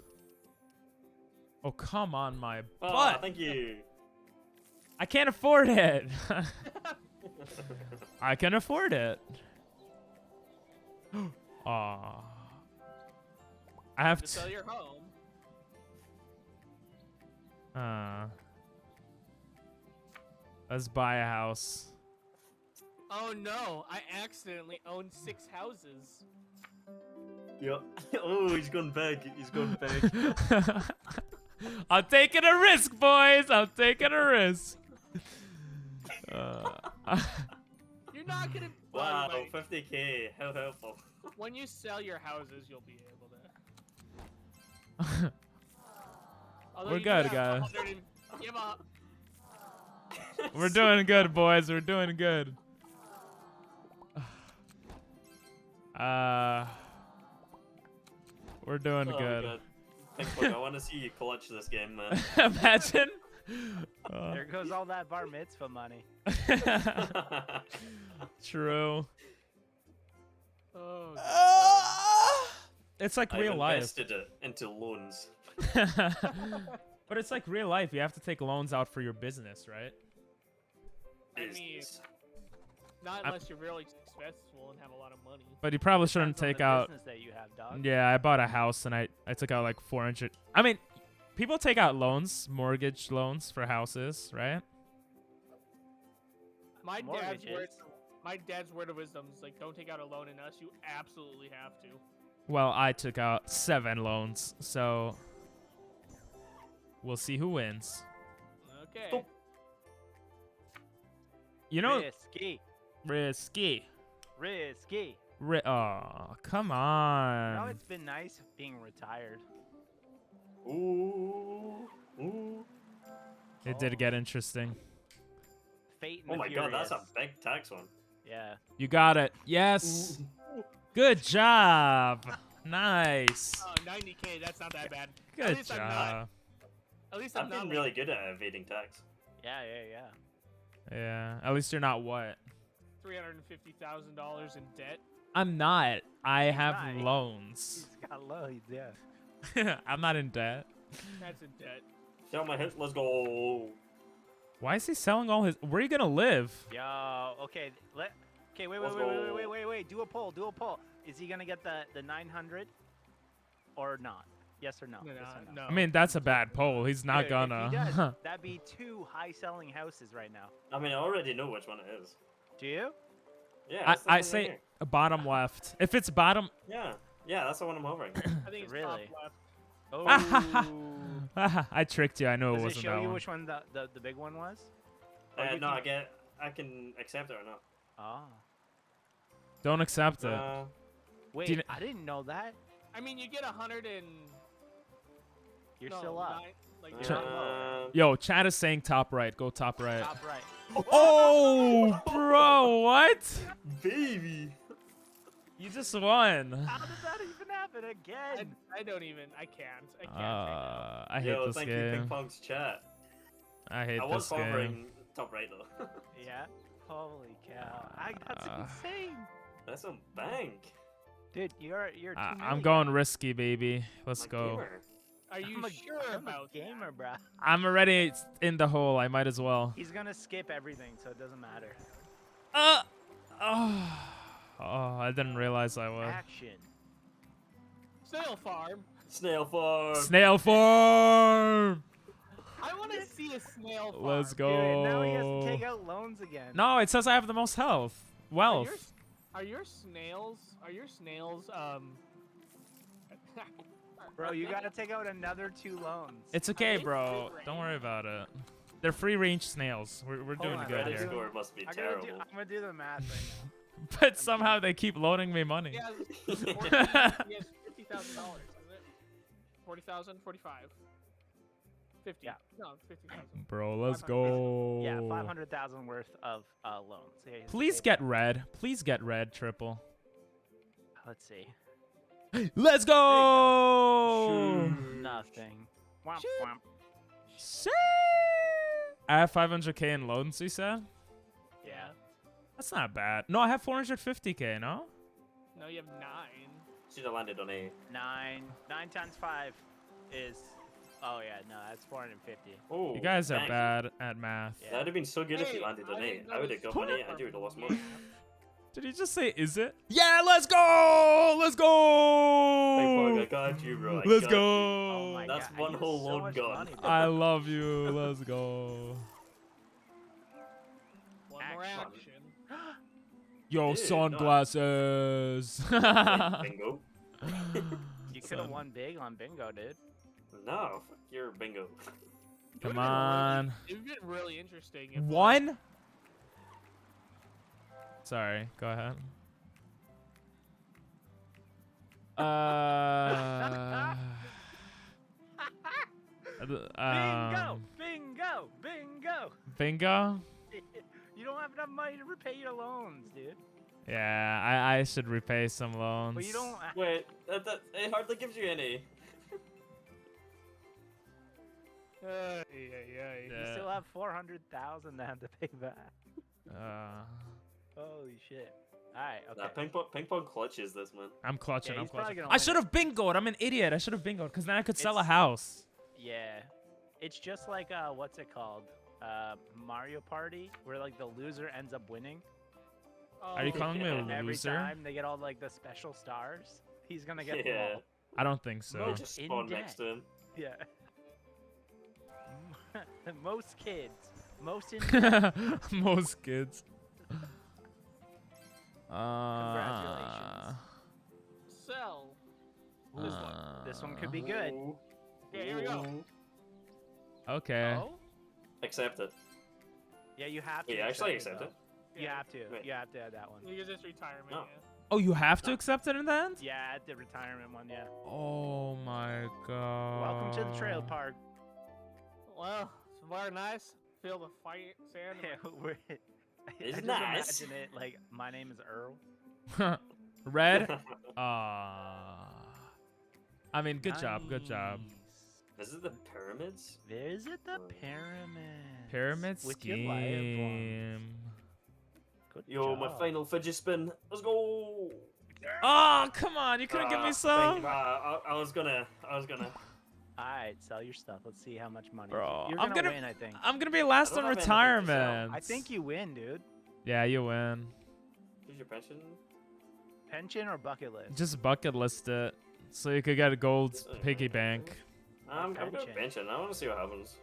Oh, come on, my Oh, butt. thank you. I can't afford it. I can afford it. Aw. I have To sell your home. Let's buy a house. Oh no, I accidentally owned 6 houses. Yep. Oh, he's gone big. He's gone big. I'm taking a risk, boys. I'm taking a risk. You're not gonna. Wow, well, you might. 50k. How helpful. When you sell your houses, you'll be able to. Although We're you do good, have guys. 100 and- you have a- We're doing good, boys. We're doing good. We're doing Oh, good. God. Pinkbook, I want to see you clutch this game, man. Imagine. There goes all that bar mitzvah money. True. Oh, It's like I've real life. invested it into loans. But it's like real life. You have to take loans out for your business, right? I mean, not unless you're really successful and have a lot of money. But you probably shouldn't Depends on take the out. business that you have, dog. Yeah, I bought a house and I took out like 400. I mean, people take out loans, mortgage loans for houses, right? My dad's Mortgages. word. My dad's word of wisdom is like, don't take out a loan unless you absolutely have to. Well, I took out 7 loans, so we'll see who wins. Okay. Stop. You know, Risky. risky. Risky. Oh, come You know, on. it's been nice being retired. Ooh. Ooh. It did get interesting. Fate and Oh the my god, that's a Furious. big tax one. Yeah. You got it. Yes. Good job. Nice. Oh, 90K. That's not that bad. At Good least I'm not. job. At least I'm I've not. been like, really good at evading tax. Yeah, yeah, yeah. Yeah. At least you're not what? $350,000 in debt. I'm not. I have not. loans. He's got loads, yeah. I'm not in debt. That's in debt. Sell my hits, let's go. Why is he selling all his? Where are you gonna live? Yo, okay, okay, wait, Let's wait, wait, wait, go. wait, wait, wait. Do a poll, do a poll. Is he gonna get the 900 or not? Yes or no? No, Yes or no? no. I mean, that's a bad poll. He's not Dude, if he gonna. does, that'd be 2 high-selling houses right now. I mean, I already know which one it is. Do you? Yeah, I, that's the I one right say here. bottom left. If it's bottom, Yeah, that's the one I'm hovering. I think it's Really? top left. Oh. I tricked you. I knew it Does it wasn't show that you one. which one the big one was? Or you No, can- I can accept it or not. Oh. Don't accept it. Wait, you kn- I didn't know that. I mean, you get 100 and. You're no, still up. 9, like Uh, you're not low. Yo, chat is saying top right. Go top right. Top right. Oh, bro, what? baby. You just won. How did that even happen? happen again? I don't even. I can't. I can't. Right I hate Yo, this thank you, game. Ping Pong's chat. I hate I was this game. hovering top right though. Yeah. Holy cow! That's insane. That's a bank. Dude, you're too I'm going risky, baby. Let's My go. gamer. Are you sure I'm about a gamer, bro? I'm already in the hole. I might as well. He's gonna skip everything, so it doesn't matter. Oh, I didn't realize I was. Action. Snail farm? Snail farm. Snail farm. I want to see a snail farm. Let's Dude, go. and now he has to take out loans again. No, it says I have the most health. Wealth. Are your snails? Bro, you gotta take out another 2 loans. It's okay, bro. Don't worry about it. They're free range snails. We're doing on, good Credit here. score must be I'm terrible. gonna do the math right now. But somehow they keep loaning me money. He has $50,000, is it? 40,000, 45. 50. Yeah. No, 50,000. Bro, let's 500,000. go. Yeah, 500,000 worth of loans. Here, you Please save get red. Please get red triple. it. Let's see. Let's go. Nothing. Womp, Shoot. womp. Shit. I have 500k in loans, you said? Yeah. That's not bad. No, I have 450k, no? No, you have 9. Should have landed on A. 9 times 5 is. Oh yeah, no, that's 450. Oh, You guys are dang. bad at math. Yeah. That'd have been so good if you Hey, landed on I A. didn't know I would this have got money farm and you would have lost was money. Did he just say, is it? Yeah, let's go! Let's go! Ping Pong, I got you, bro. I Let's got go! Oh my That's god. one I use whole so loan much gone. money, bro. I love you. Let's go. One more Action. action. Yo, Dude, sunglasses. you. Bingo. You could have won big on bingo, dude. No, fuck your bingo. Come on. It would have been really interesting. If, One? Sorry, go ahead. Bingo! Bingo! Bingo! Bingo? You don't have enough money to repay your loans, dude. Yeah, I should repay some loans. But you don't. Wait, it hardly gives you any. yeah. You still have 400,000 to have to pay back. Holy shit! All right, okay. Nah, ping pong clutches this, man. I'm clutching. Yeah, I'm he's probably clutching. gonna I win should have bingoed. I'm an idiot. I should have bingoed because then I could sell a It's- house. Yeah, it's just like what's it called? Mario Party, where like the loser ends up winning. Are you calling me a And every loser? time they get all like the special stars, he's gonna get them Yeah. all. I don't think so. They Most just in spawn debt. next to him. Yeah. Most kids, most in debt. Most kids. Congratulations. Sell. This one could be good. Ooh. Yeah, here we go. Ooh. Okay. Oh? Accept it. Yeah, you have to. Yeah, actually accept accept it. though. You have to. Wait. You have to have that one. Because it's retirement. No. Yeah. Oh, you have to accept it in the end? Yeah, the retirement one. Yeah. Oh my god. Welcome to the trail park. Well, it's very nice. Feel the fight sand. in my- We're- It's I just nice. imagine it like my name is Earl. Red? I mean, good job. Good job. Nice. This is the pyramids? Visit the pyramid. Pyramid With your loved scheme. ones. Good Yo, my job. final fidget spin. Let's go. Oh, come on. You couldn't give me some? I was gonna. Alright, sell your stuff. Let's see how much money. Bro, You're I'm gonna gonna- win, I think. I'm going to be last I don't on have anything to sell. retirement. I think you win, dude. Yeah, you win. Here's your pension. Pension or bucket list? Just bucket list it so you could get a gold piggy bank. I'm going to Pension. pension. I want to see what happens.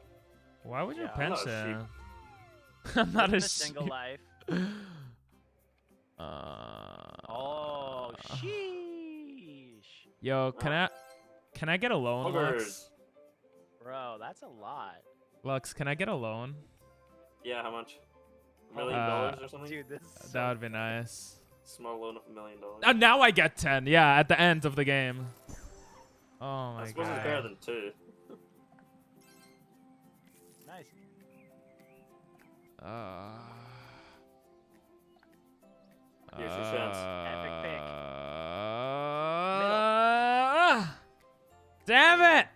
Why would you Yeah, I'm not a pension? I'm not Living a a single sheep. life. Uh, Oh, sheesh. Yo, can I get a loan, Lux? Buggers. Bro, that's a lot. Lux, can I get a loan? Yeah, how much? $1 million or something? Dude, this is That would be nice. Small loan of $1 million. Now I get 10. Yeah, at the end of the game. Oh my I suppose it's better god. than 2. nice. Here's your chance. Epic pick. Damn it!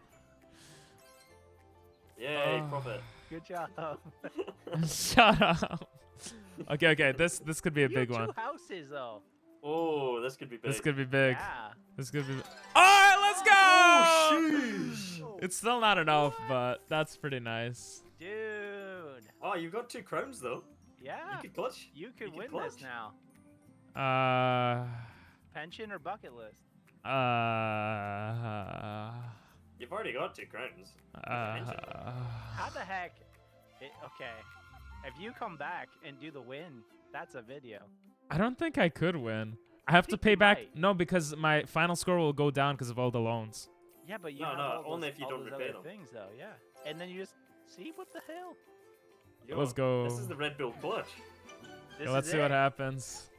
Yay, profit. Good job. Shut up. Okay. This could be a You big have one. 2 houses though. Oh, this could be big. This could be big. Yeah. This could be. All right, let's go. Oh, It's still not enough, but that's pretty nice. Dude. Oh, you got 2 crowns though. Yeah. You could clutch. You could could win clutch. this now. Pension or bucket list? You've already got 2 crowns. How the heck? Okay. If you come back and do the win, that's a video. I don't think I could win. I have to think pay you back. might. No, because my final score will go down because of all the loans. Yeah, but you No, have no, all only those, if you all don't those repay other them. things though. Yeah. And then you just see what the hell. Yo, Let's go. This is the Red Bull clutch. This Yeah, let's is see what it. happens.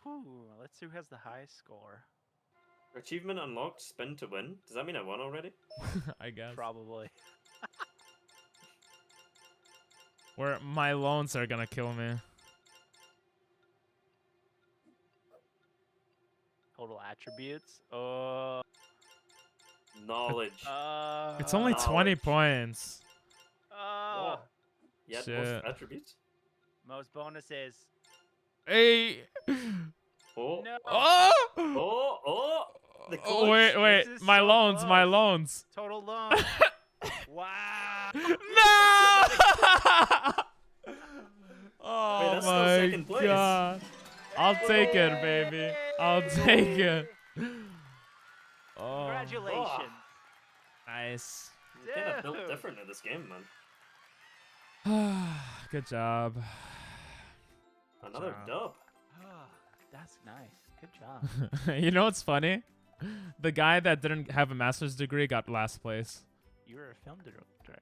Whew, let's see who has the highest score. Achievement unlocked, spin to win. Does that mean I won already? I guess. Probably. Where my loans are gonna kill me. Total attributes. Knowledge. It's only 20 Knowledge. points. Oh. Yeah, most Shit. attributes. Most bonuses. Hey. Oh. No. Oh. Oh. The Oh, clutch. wait. This is My so loans. My close. loans. Total loan. Wow. No. Oh that's still my second place. god. I'll take it, baby. I'll take it. Oh. Congratulations. Nice. You kind of built Dude. different in this game, man. Good job. Another job. dub. That's nice. Good job. You know what's funny? The guy that didn't have a master's degree got last place. You were a film director.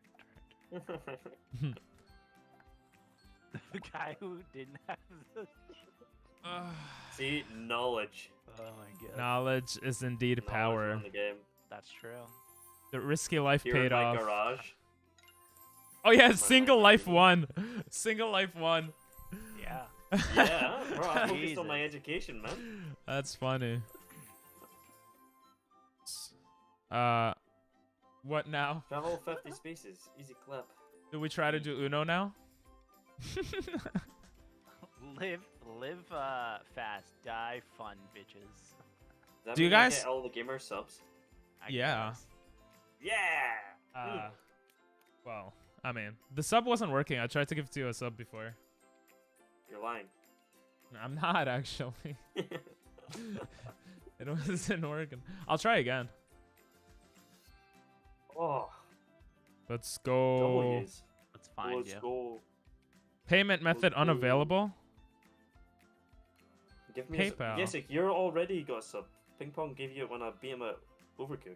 The guy who didn't have the. See, knowledge. Oh my god. Knowledge is indeed Knowledge power. won the game. That's true. The risky life Here in paid my off. garage. Oh yeah, My single life life won. Single life won. Yeah. Yeah, bro, I focused Jesus. on my education, man. That's funny. What now? Travel 50 spaces. Easy clap. Do we try to do Uno now? Live fast, die fun, bitches. Does that Do you mean I guys- get all the gamer subs? I Yeah. guess. Yeah! Well, I mean, the sub wasn't working. I tried to give you a sub before. You're lying. I'm not actually. It wasn't working. I'll try again. Oh, Let's go. W's. Let's find Let's you. go. Payment method go. unavailable. Give me PayPal. a sub. Yesik, you're already got a sub. Ping Pong gave you it when I beat him at Overcooked.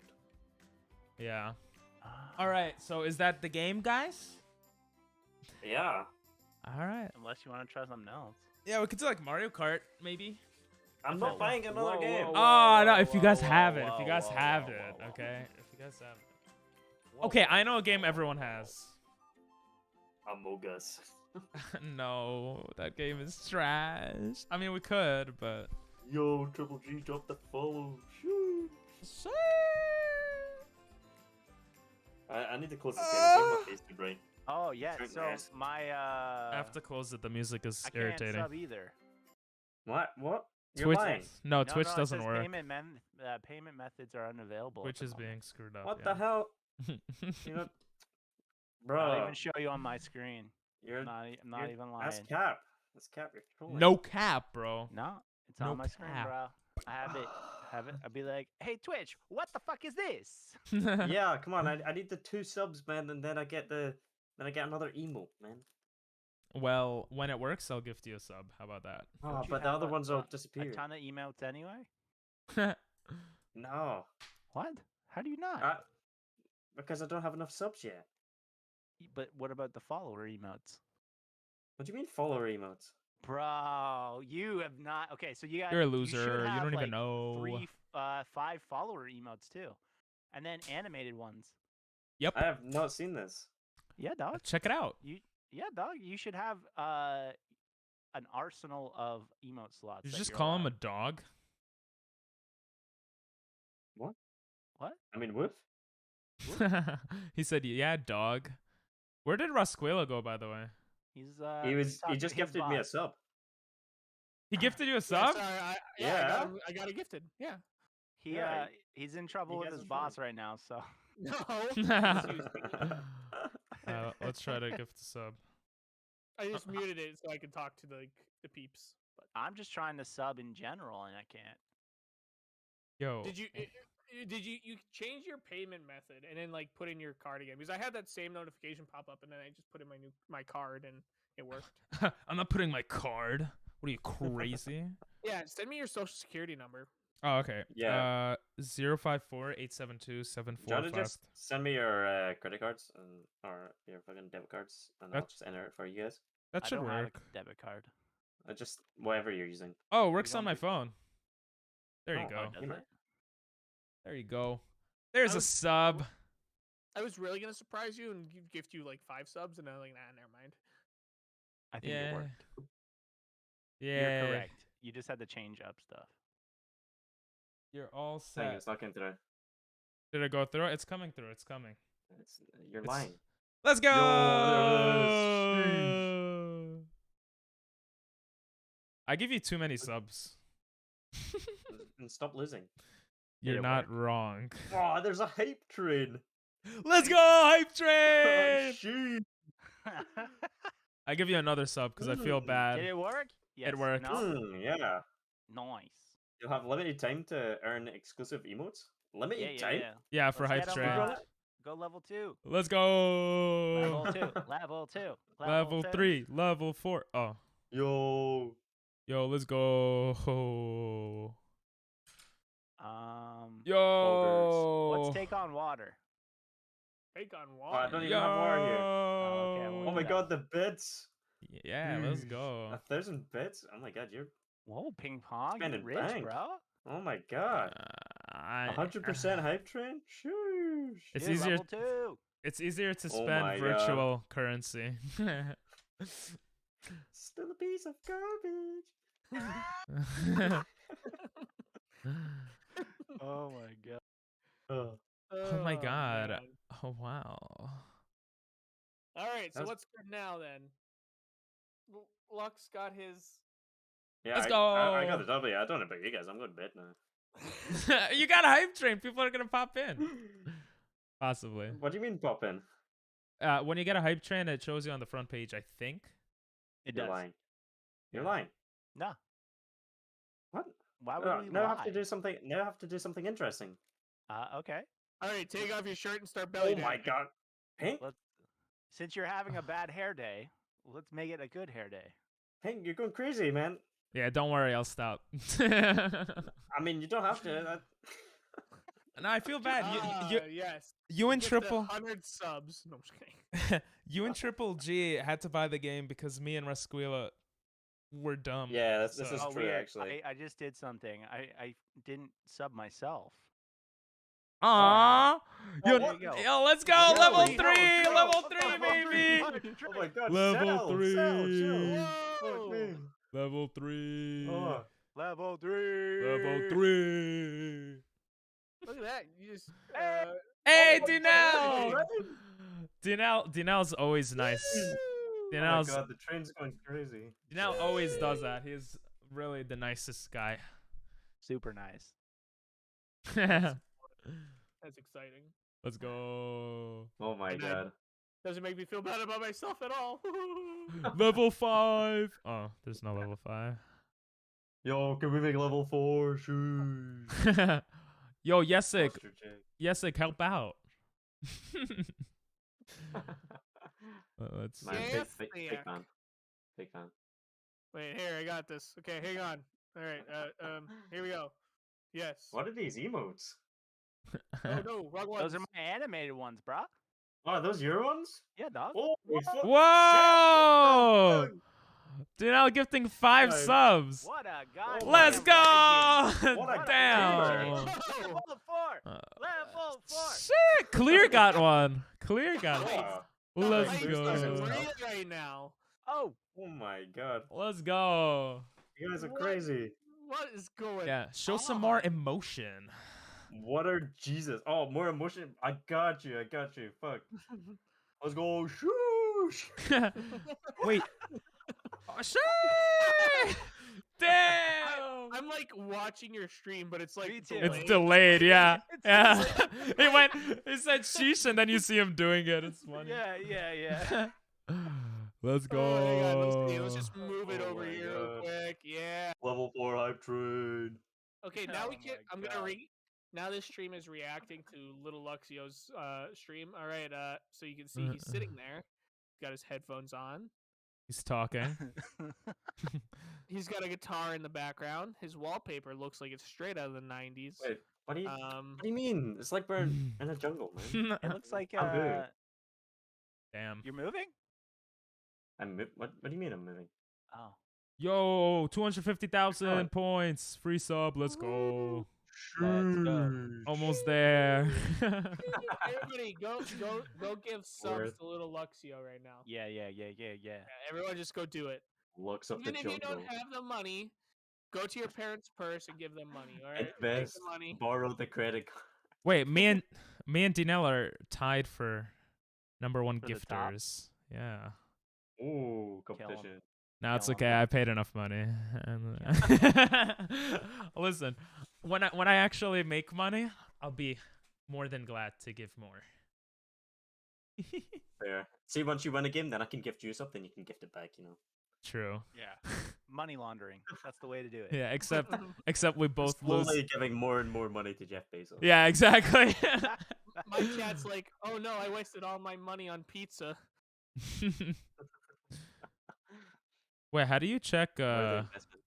Yeah. All right. So is that the game, guys? Yeah. All right. Unless you want to try something else. Yeah, we could do like Mario Kart, maybe. I'm not buying another Whoa, game. whoa, Oh no! If you guys whoa, have it, whoa, if you guys whoa, have whoa, it, whoa, whoa. okay. If you guys have it. Okay, I know a game everyone has. Among Us. No, that game is trash. I mean, we could, but. Yo, Triple G, drop the follow. Shoo. I need to close this game. It's making my face too bright. Oh yeah. Drink So this. my I have to close it. The music is I can't irritating. sub either. What? What? You're Twitch. lying. No, No, Twitch no, it doesn't says work. Payment methods are unavailable. at Twitch the is moment. being screwed up. What yeah. the hell? You know, I'll bro. even show you on my screen. You're I'm not even lying. That's cap. That's cap. You're trolling. No cap, bro. No, it's No on my screen, cap. bro. I have it. I'll be like, hey Twitch, what the fuck is this? Yeah, come on. I need the 2 subs, man, and then I get another emote, man. Well, when it works, I'll gift you a sub. How about Oh, Don't you but the have other a ones ton- will disappear. A ton of emotes anyway. that? No, What? How do you not? because I don't have enough subs yet. But what about the follower emotes? What do you mean follower emotes? Bro, you have not. Okay, so you got. You're a should loser. You have, don't even like, know. 5 follower emotes too, and then animated ones. Yep. I have not seen this. Yeah, dog. Check it out. Yeah, dog. You should have an arsenal of emote slots. Did you that just you're call him a allowed. dog? What? What? I mean, woof. He said, "Yeah, dog." Where did Rasquela go, by the way? He's He talking just to his gifted me a boss. sub. He gifted you a Yeah, sub? sorry, I Yeah. got it gifted. Yeah. He Yeah, he's in trouble you with guys his are boss funny. right now, so No. Let's try to gift a sub. I just muted it so I could talk to the peeps. But I'm just trying to sub in general and I can't. Yo. did you change your payment method and then like put in your card again? Because I had that same notification pop up and then I just put in my card and it worked. I'm not putting my card. What are you, crazy? Yeah, send me your social security number. Oh, okay. Yeah. 054-872-7455. Try to just send me your credit cards or your fucking debit cards, and I'll That- just enter it for you guys. That I should don't have work. a debit card. Just whatever you're using. Oh, works don't on my do- phone. There you Oh, go. Does you know. it? There you go. There's a was- sub. I was really gonna surprise you and gift you like 5 subs, and I'm like, nah, never mind. I think Yeah. it worked. Yeah. You're correct. You just had to change up stuff. You're all Saying set. it's not getting through. Did it go through? It's coming through. It's coming. You're It's- lying. Let's go. Yo, I give you too many subs. And stop losing. You're it not work? wrong. Oh, there's a hype train. Let's go, hype Oh, train! shit. I give you another sub because I feel Mm. bad. Did it work? Yes. worked. No? Yeah. Nice. You'll have limited time to earn exclusive emotes. Limited time? Yeah, for Let's hype get 'em, train. Go level 2. Let's go. Level 2. Level 2. Level 2. 3. Level 4. Oh, Yo. yo, let's go. Yo. Let's take on water. Take on Oh, I water. don't even have water here. Oh, okay, Oh my Yeah. god, the bits. Yeah, let's Yeesh. go. 1,000 bits? Oh my god, you're. Whoa, ping pong. You're Spending rich, bank. bro. Oh my god. 100% hype train? Shoosh. It's Dude, easier. Level 2. It's easier to Oh spend my God. virtual currency. Still a piece of garbage. Oh my god. Oh. Oh my god. man. Oh wow. All right, so That's- what's good now then? Lux got his. Yeah, Let's I got go. the W. I don't know about you guys. I'm going to bed now. You got a hype train. People are gonna pop in. Possibly. What do you mean pop in? When you get a hype train, it shows you on the front page, I think. It You're does. lying. You're lying. No. What? Why would No, we now I lie? have to do something. Now I have to do something interesting. Okay. All right, take off your shirt and start belly Oh my dancing. god. Pink? Since you're having a bad hair day, let's make it a good hair day. Pink, you're going crazy, man. Yeah, don't worry, I'll stop. I mean, you don't have to. No, I feel bad. Yes. You and Get the Triple 100 subs. No, I'm just kidding. you and Triple G had to buy the game because me and Rasquila were dumb. Yeah, this is So- Oh, true, weird. actually. I just did something. I didn't sub myself. Aww. Yo, what? Yo, let's go. Yo, level yo, 3. yo, Level what the 3, fuck? baby. Oh my god. Level settle, 3. chill. Fuck Whoa. me. Level 3. Oh. Level 3. Level 3. Look at that. You just. Hey, Oh my Dinell. God. Dinell's always nice. Oh my Dinell's god, the train's going crazy. Dinell always does that. He's really the nicest guy. Super nice. That's exciting. Let's go. Oh my And I- god. Doesn't make me feel bad about myself at all. Level 5. Oh, there's no level 5. Yo, can we make level 4? Shoo. Yo, Yesik. Monster chick. Yesik, help out. Let's Man, Yes, big yeah. fan. Big fan. Wait, here, I got this. Okay, hang on. All right, here we go. Yes. What are these emotes? Oh no, wrong one. Those are my animated ones, bro. Oh, are those your ones? Yeah, dog. Oh, Whoa! Dinell gifting 5 Five. subs. What a guy. Oh Let's go! What a Damn. legend. Level 4. Level 4. Shit, Clear got one. Clear got one. Ah. Let's Hype Let's doesn't go. go. breathe right now. Oh, Oh my god. Let's go. You guys are What? crazy. What is going? Yeah, show some more emotion. What are Jesus? Oh, more emotion. I got you. Fuck. Let's go. Shoosh. Wait. Oh, shit! Damn! I'm like watching your stream, but it's like Me too. It's delayed. delayed, yeah. It's Yeah. delayed. He said sheesh, and then you see him doing it. It's funny. Yeah. Let's go. Oh, hang on, let's just move it Oh over my here real God. quick. Yeah. Level 4 hype train. Okay, now we Oh can. my I'm God. gonna Now this stream is reacting to Little Luxio's stream. All right. So you can see he's sitting there. He's got his headphones on. He's talking. He's got a guitar in the background. His wallpaper looks like it's straight out of the 90s. Wait, what do you mean? It's like we're in a jungle, man. It looks like I'm moving. Damn. you're moving. What do you mean I'm moving? Oh, Yo, 250,000 points. Free sub. Let's go. let's go. Almost there. Everybody, go give subs Worth. to Little Luxio right now. Yeah. Yeah, everyone, just go do it. Looks up the Even if you jungle. don't have the money, go to your parents' purse and give them money. All right, At best, the money. borrow the credit card. Wait, me and Dinell are tied for #1 For the top? gifters. Yeah. Ooh, 'em. competition. No, it's Kill 'em. okay. I paid enough money. And listen, when I actually make money, I'll be more than glad to give more. Fair. See, once you win a game, then I can gift you something. You can gift it back. You know. True. Yeah. Money laundering. That's the way to do it. Yeah, except we both Slowly lose. giving more and more money to Jeff Bezos. Yeah, exactly. My chat's like, oh no, I wasted all my money on pizza. Wait, how do you check? Where are the investments?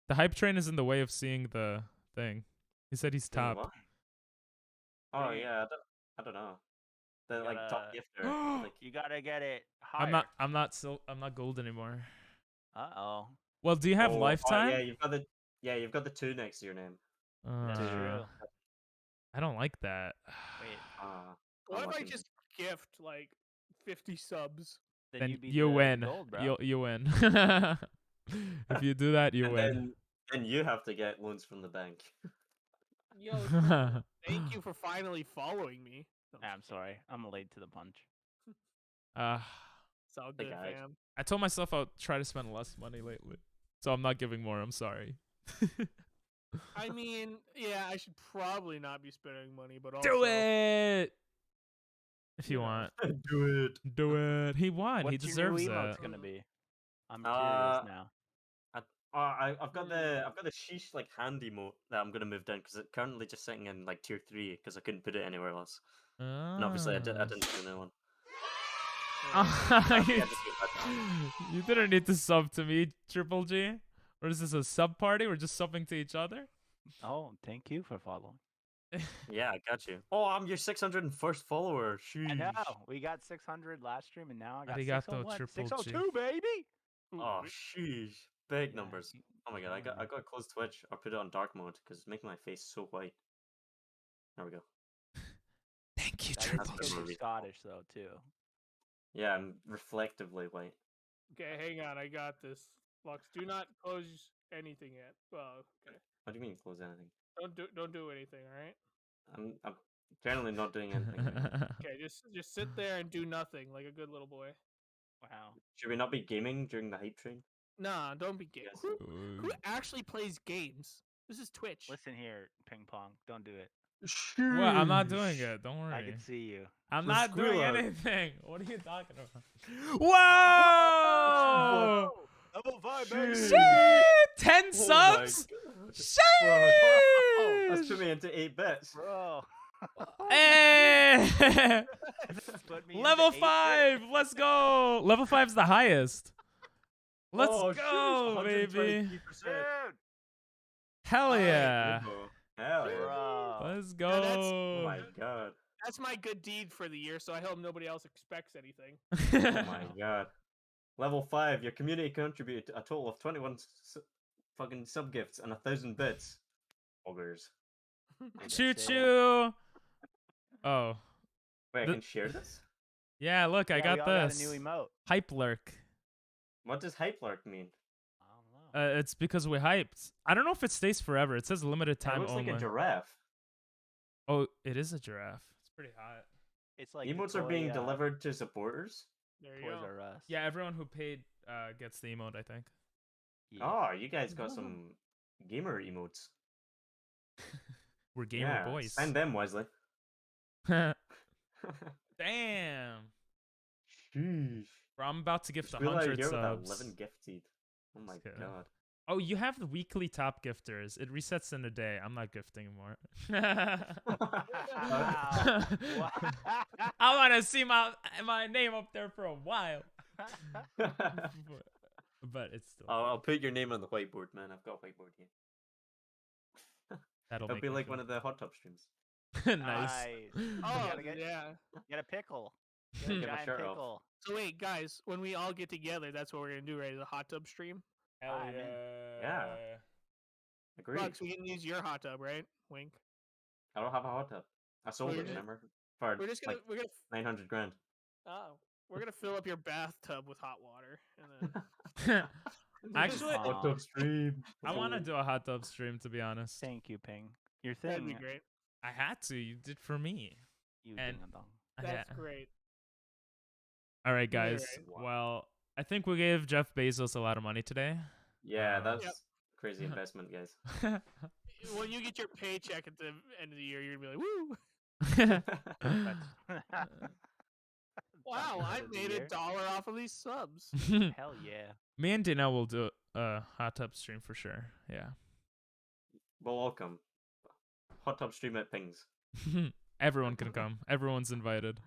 The hype train is in the way of seeing the thing. He said he's Doing top. what? Oh Wait. yeah, I don't know. The like top Gotta- gifter. Like, You gotta get it higher. I'm not gold anymore. Uh-oh. Well, do you have oh, lifetime? Oh, yeah, you've got the 2 next to your name. That's Uh, true. I don't like that. Wait, Ah, What if I lucky. just gift like 50 subs? Then you beat you the win. gold, bro. You win. If you do that, you And win. then you have to get loans from the bank. Yo, thank you for finally following me. No, I'm sorry. I'm late to the punch. it's all Hey, good, guys. fam. I told myself I'll try to spend less money lately, so I'm not giving more. I'm sorry. I mean, yeah, I should probably not be spending money, but also Do it if you Yeah. want. Do it. Do it. He won. What's he your new deserves emote's it. gonna be? I'm Uh, curious now. I've got the sheesh like hand emote that I'm gonna move down because it's currently just sitting in like tier 3 because I couldn't put it anywhere else. And obviously I didn't do no one. Ah. Yeah, you, just give that down. you didn't need to sub to me, Triple G. Or is this a sub party? We're just subbing to each other? Oh, thank you for following. Yeah, I got you. Oh, I'm your 601st follower. I Sheesh. know. We got 600 last stream, and now I got Arigato, 601. Triple G. 602, baby. Oh, sheesh. Big Yeah, numbers. you- Oh my god, I got to close Twitch or put it on dark mode because it's making my face so white. There we go. Thank you, That is Triple That's G. good. super Scottish though too. Yeah, I'm reflectively white. Okay, hang on, I got this. Lux, do not close anything yet. Well, okay. What do you mean close anything? Don't do anything, all right? I'm generally not doing anything. right? Okay, just sit there and do nothing like a good little boy. Wow. Should we not be gaming during the hype train? Nah, don't be gay. Yes. Who actually plays games? This is Twitch. Listen here, ping pong. Don't do it. Well, I'm not doing it. Don't worry. I can see you. I'm The not doing squirrel. anything. What are you talking about? Whoa! Level 5, Shit! 10 Oh my subs? God. Shit! Let's put me into 8 bits. Bro. Hey! Put me into Level 8 5! Let's go! Level 5's the highest. Let's Oh, go, sheesh, baby. 123%. Dude. Hell Alright, yeah. Hell yeah. Bro. Let's that's- Oh go. my god. That's my good deed for the year, so I hope nobody else expects anything. Oh my god. Level 5, your community contributed a total of 21 fucking sub gifts and 1,000 bits. Ogres. Choo choo. Oh. Wait, I The- can share this? Yeah, look, I Yeah, got we all this. Got a new emote. Hype lurk. What does hype lurk mean? I don't know. It's because we hyped. I don't know if it stays forever. It says limited It time looks only. like a giraffe. Oh, it is a giraffe. It's pretty hot. It's like the Emotes are toy, being delivered to supporters. There you Toys go. R Us. Yeah, everyone who paid gets the emote, I think. Yeah. Oh, you guys got some gamer emotes. We're gamer Yeah, boys. spend them wisely. Damn. Sheesh. Bro, I'm about to gift Just realized 100 you're with that subs. 11 gifted. Oh my Just kidding. god. Oh, you have the weekly top gifters. It resets in a day. I'm not gifting more. Wow. I want to see my name up there for a while. But it's still. I'll put your name on the whiteboard, man. I've got a whiteboard here. That'll It'll make be me like feel one of the hot tub streams. nice. Oh gotta get- yeah. Get a pickle. Get Get a my giant shirt off. pickle. So wait, guys, when we all get together, that's what we're gonna do, right? Is a hot tub stream. Hell I'm in. yeah. Agreed. Bugs, we can use your hot tub, right? Wink. I don't have a hot tub. I sold We're it, just- remember? For We're just gonna like 900 grand. we're gonna fill up your bathtub with hot water, and then Actually, Aw. hot tub stream. I want to do a hot tub stream, to be honest. Thank you, Ping. Your that'd be thing. great. I had to. You did for me. You And- ding-a-dong. That's Yeah. great. All right, guys. Alright. Well, I think we gave Jeff Bezos a lot of money today. Yeah, that's Yep. crazy investment, guys. When you get your paycheck at the end of the year, you're gonna be like, "Woo! Wow, I made $1 off of these subs." Hell yeah. Me and Dino will do a hot tub stream for sure. Yeah. Well, welcome. Hot tub stream at Pings. Everyone can come. Everyone's invited.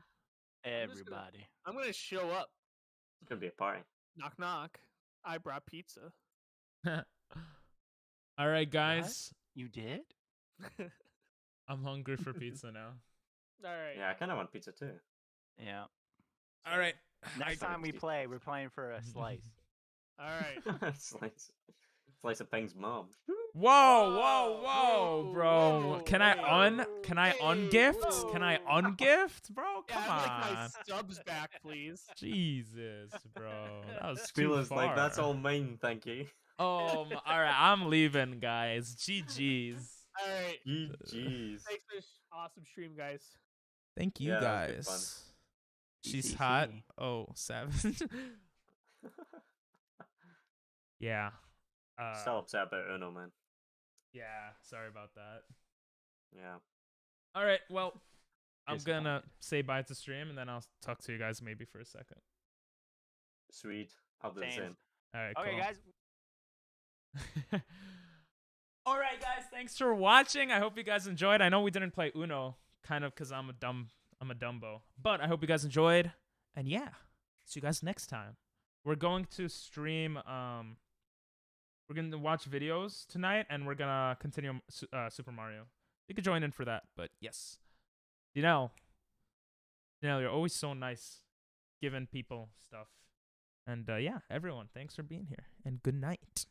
Everybody. I'm gonna show up. It's gonna be a party. Knock knock. I brought pizza. All right, guys. You did? I'm hungry for pizza now. All right. Yeah, I kind of want pizza too. Yeah. All right. Next thought it time was we decent. play, we're playing for a slice. All right. Slice of Ping's mom. Whoa, whoa, Whoa, whoa, bro. whoa, Can I whoa, can I hey, ungift? Can I whoa. ungift, bro? Yeah, Come I'd like my on. subs back, please. Jesus, bro. That was too Feela's far. like, that's all mine, thank you. Oh, all right. I'm leaving, guys. GG's. All right. Jeez. Thanks for this awesome stream, guys. Thank you, Yeah, that was good fun. guys. She's ECC. hot. Oh, savage. Yeah. Still upset about Uno, man. Yeah. Sorry about that. Yeah. All right. Well, I'm gonna Disappointed. say bye to stream, and then I'll talk to you guys maybe for a second. Sweet. I'll do the Same. same. All right. Okay, cool. guys. All right, guys. Thanks for watching. I hope you guys enjoyed. I know we didn't play Uno, kind of because I'm a dumbo. But I hope you guys enjoyed. And yeah, see you guys next time. We're going to stream. We're gonna watch videos tonight, and we're gonna continue Super Mario. You could join in for that. But yes, Dinell, you're always so nice, giving people stuff. And yeah, everyone, thanks for being here, and good night.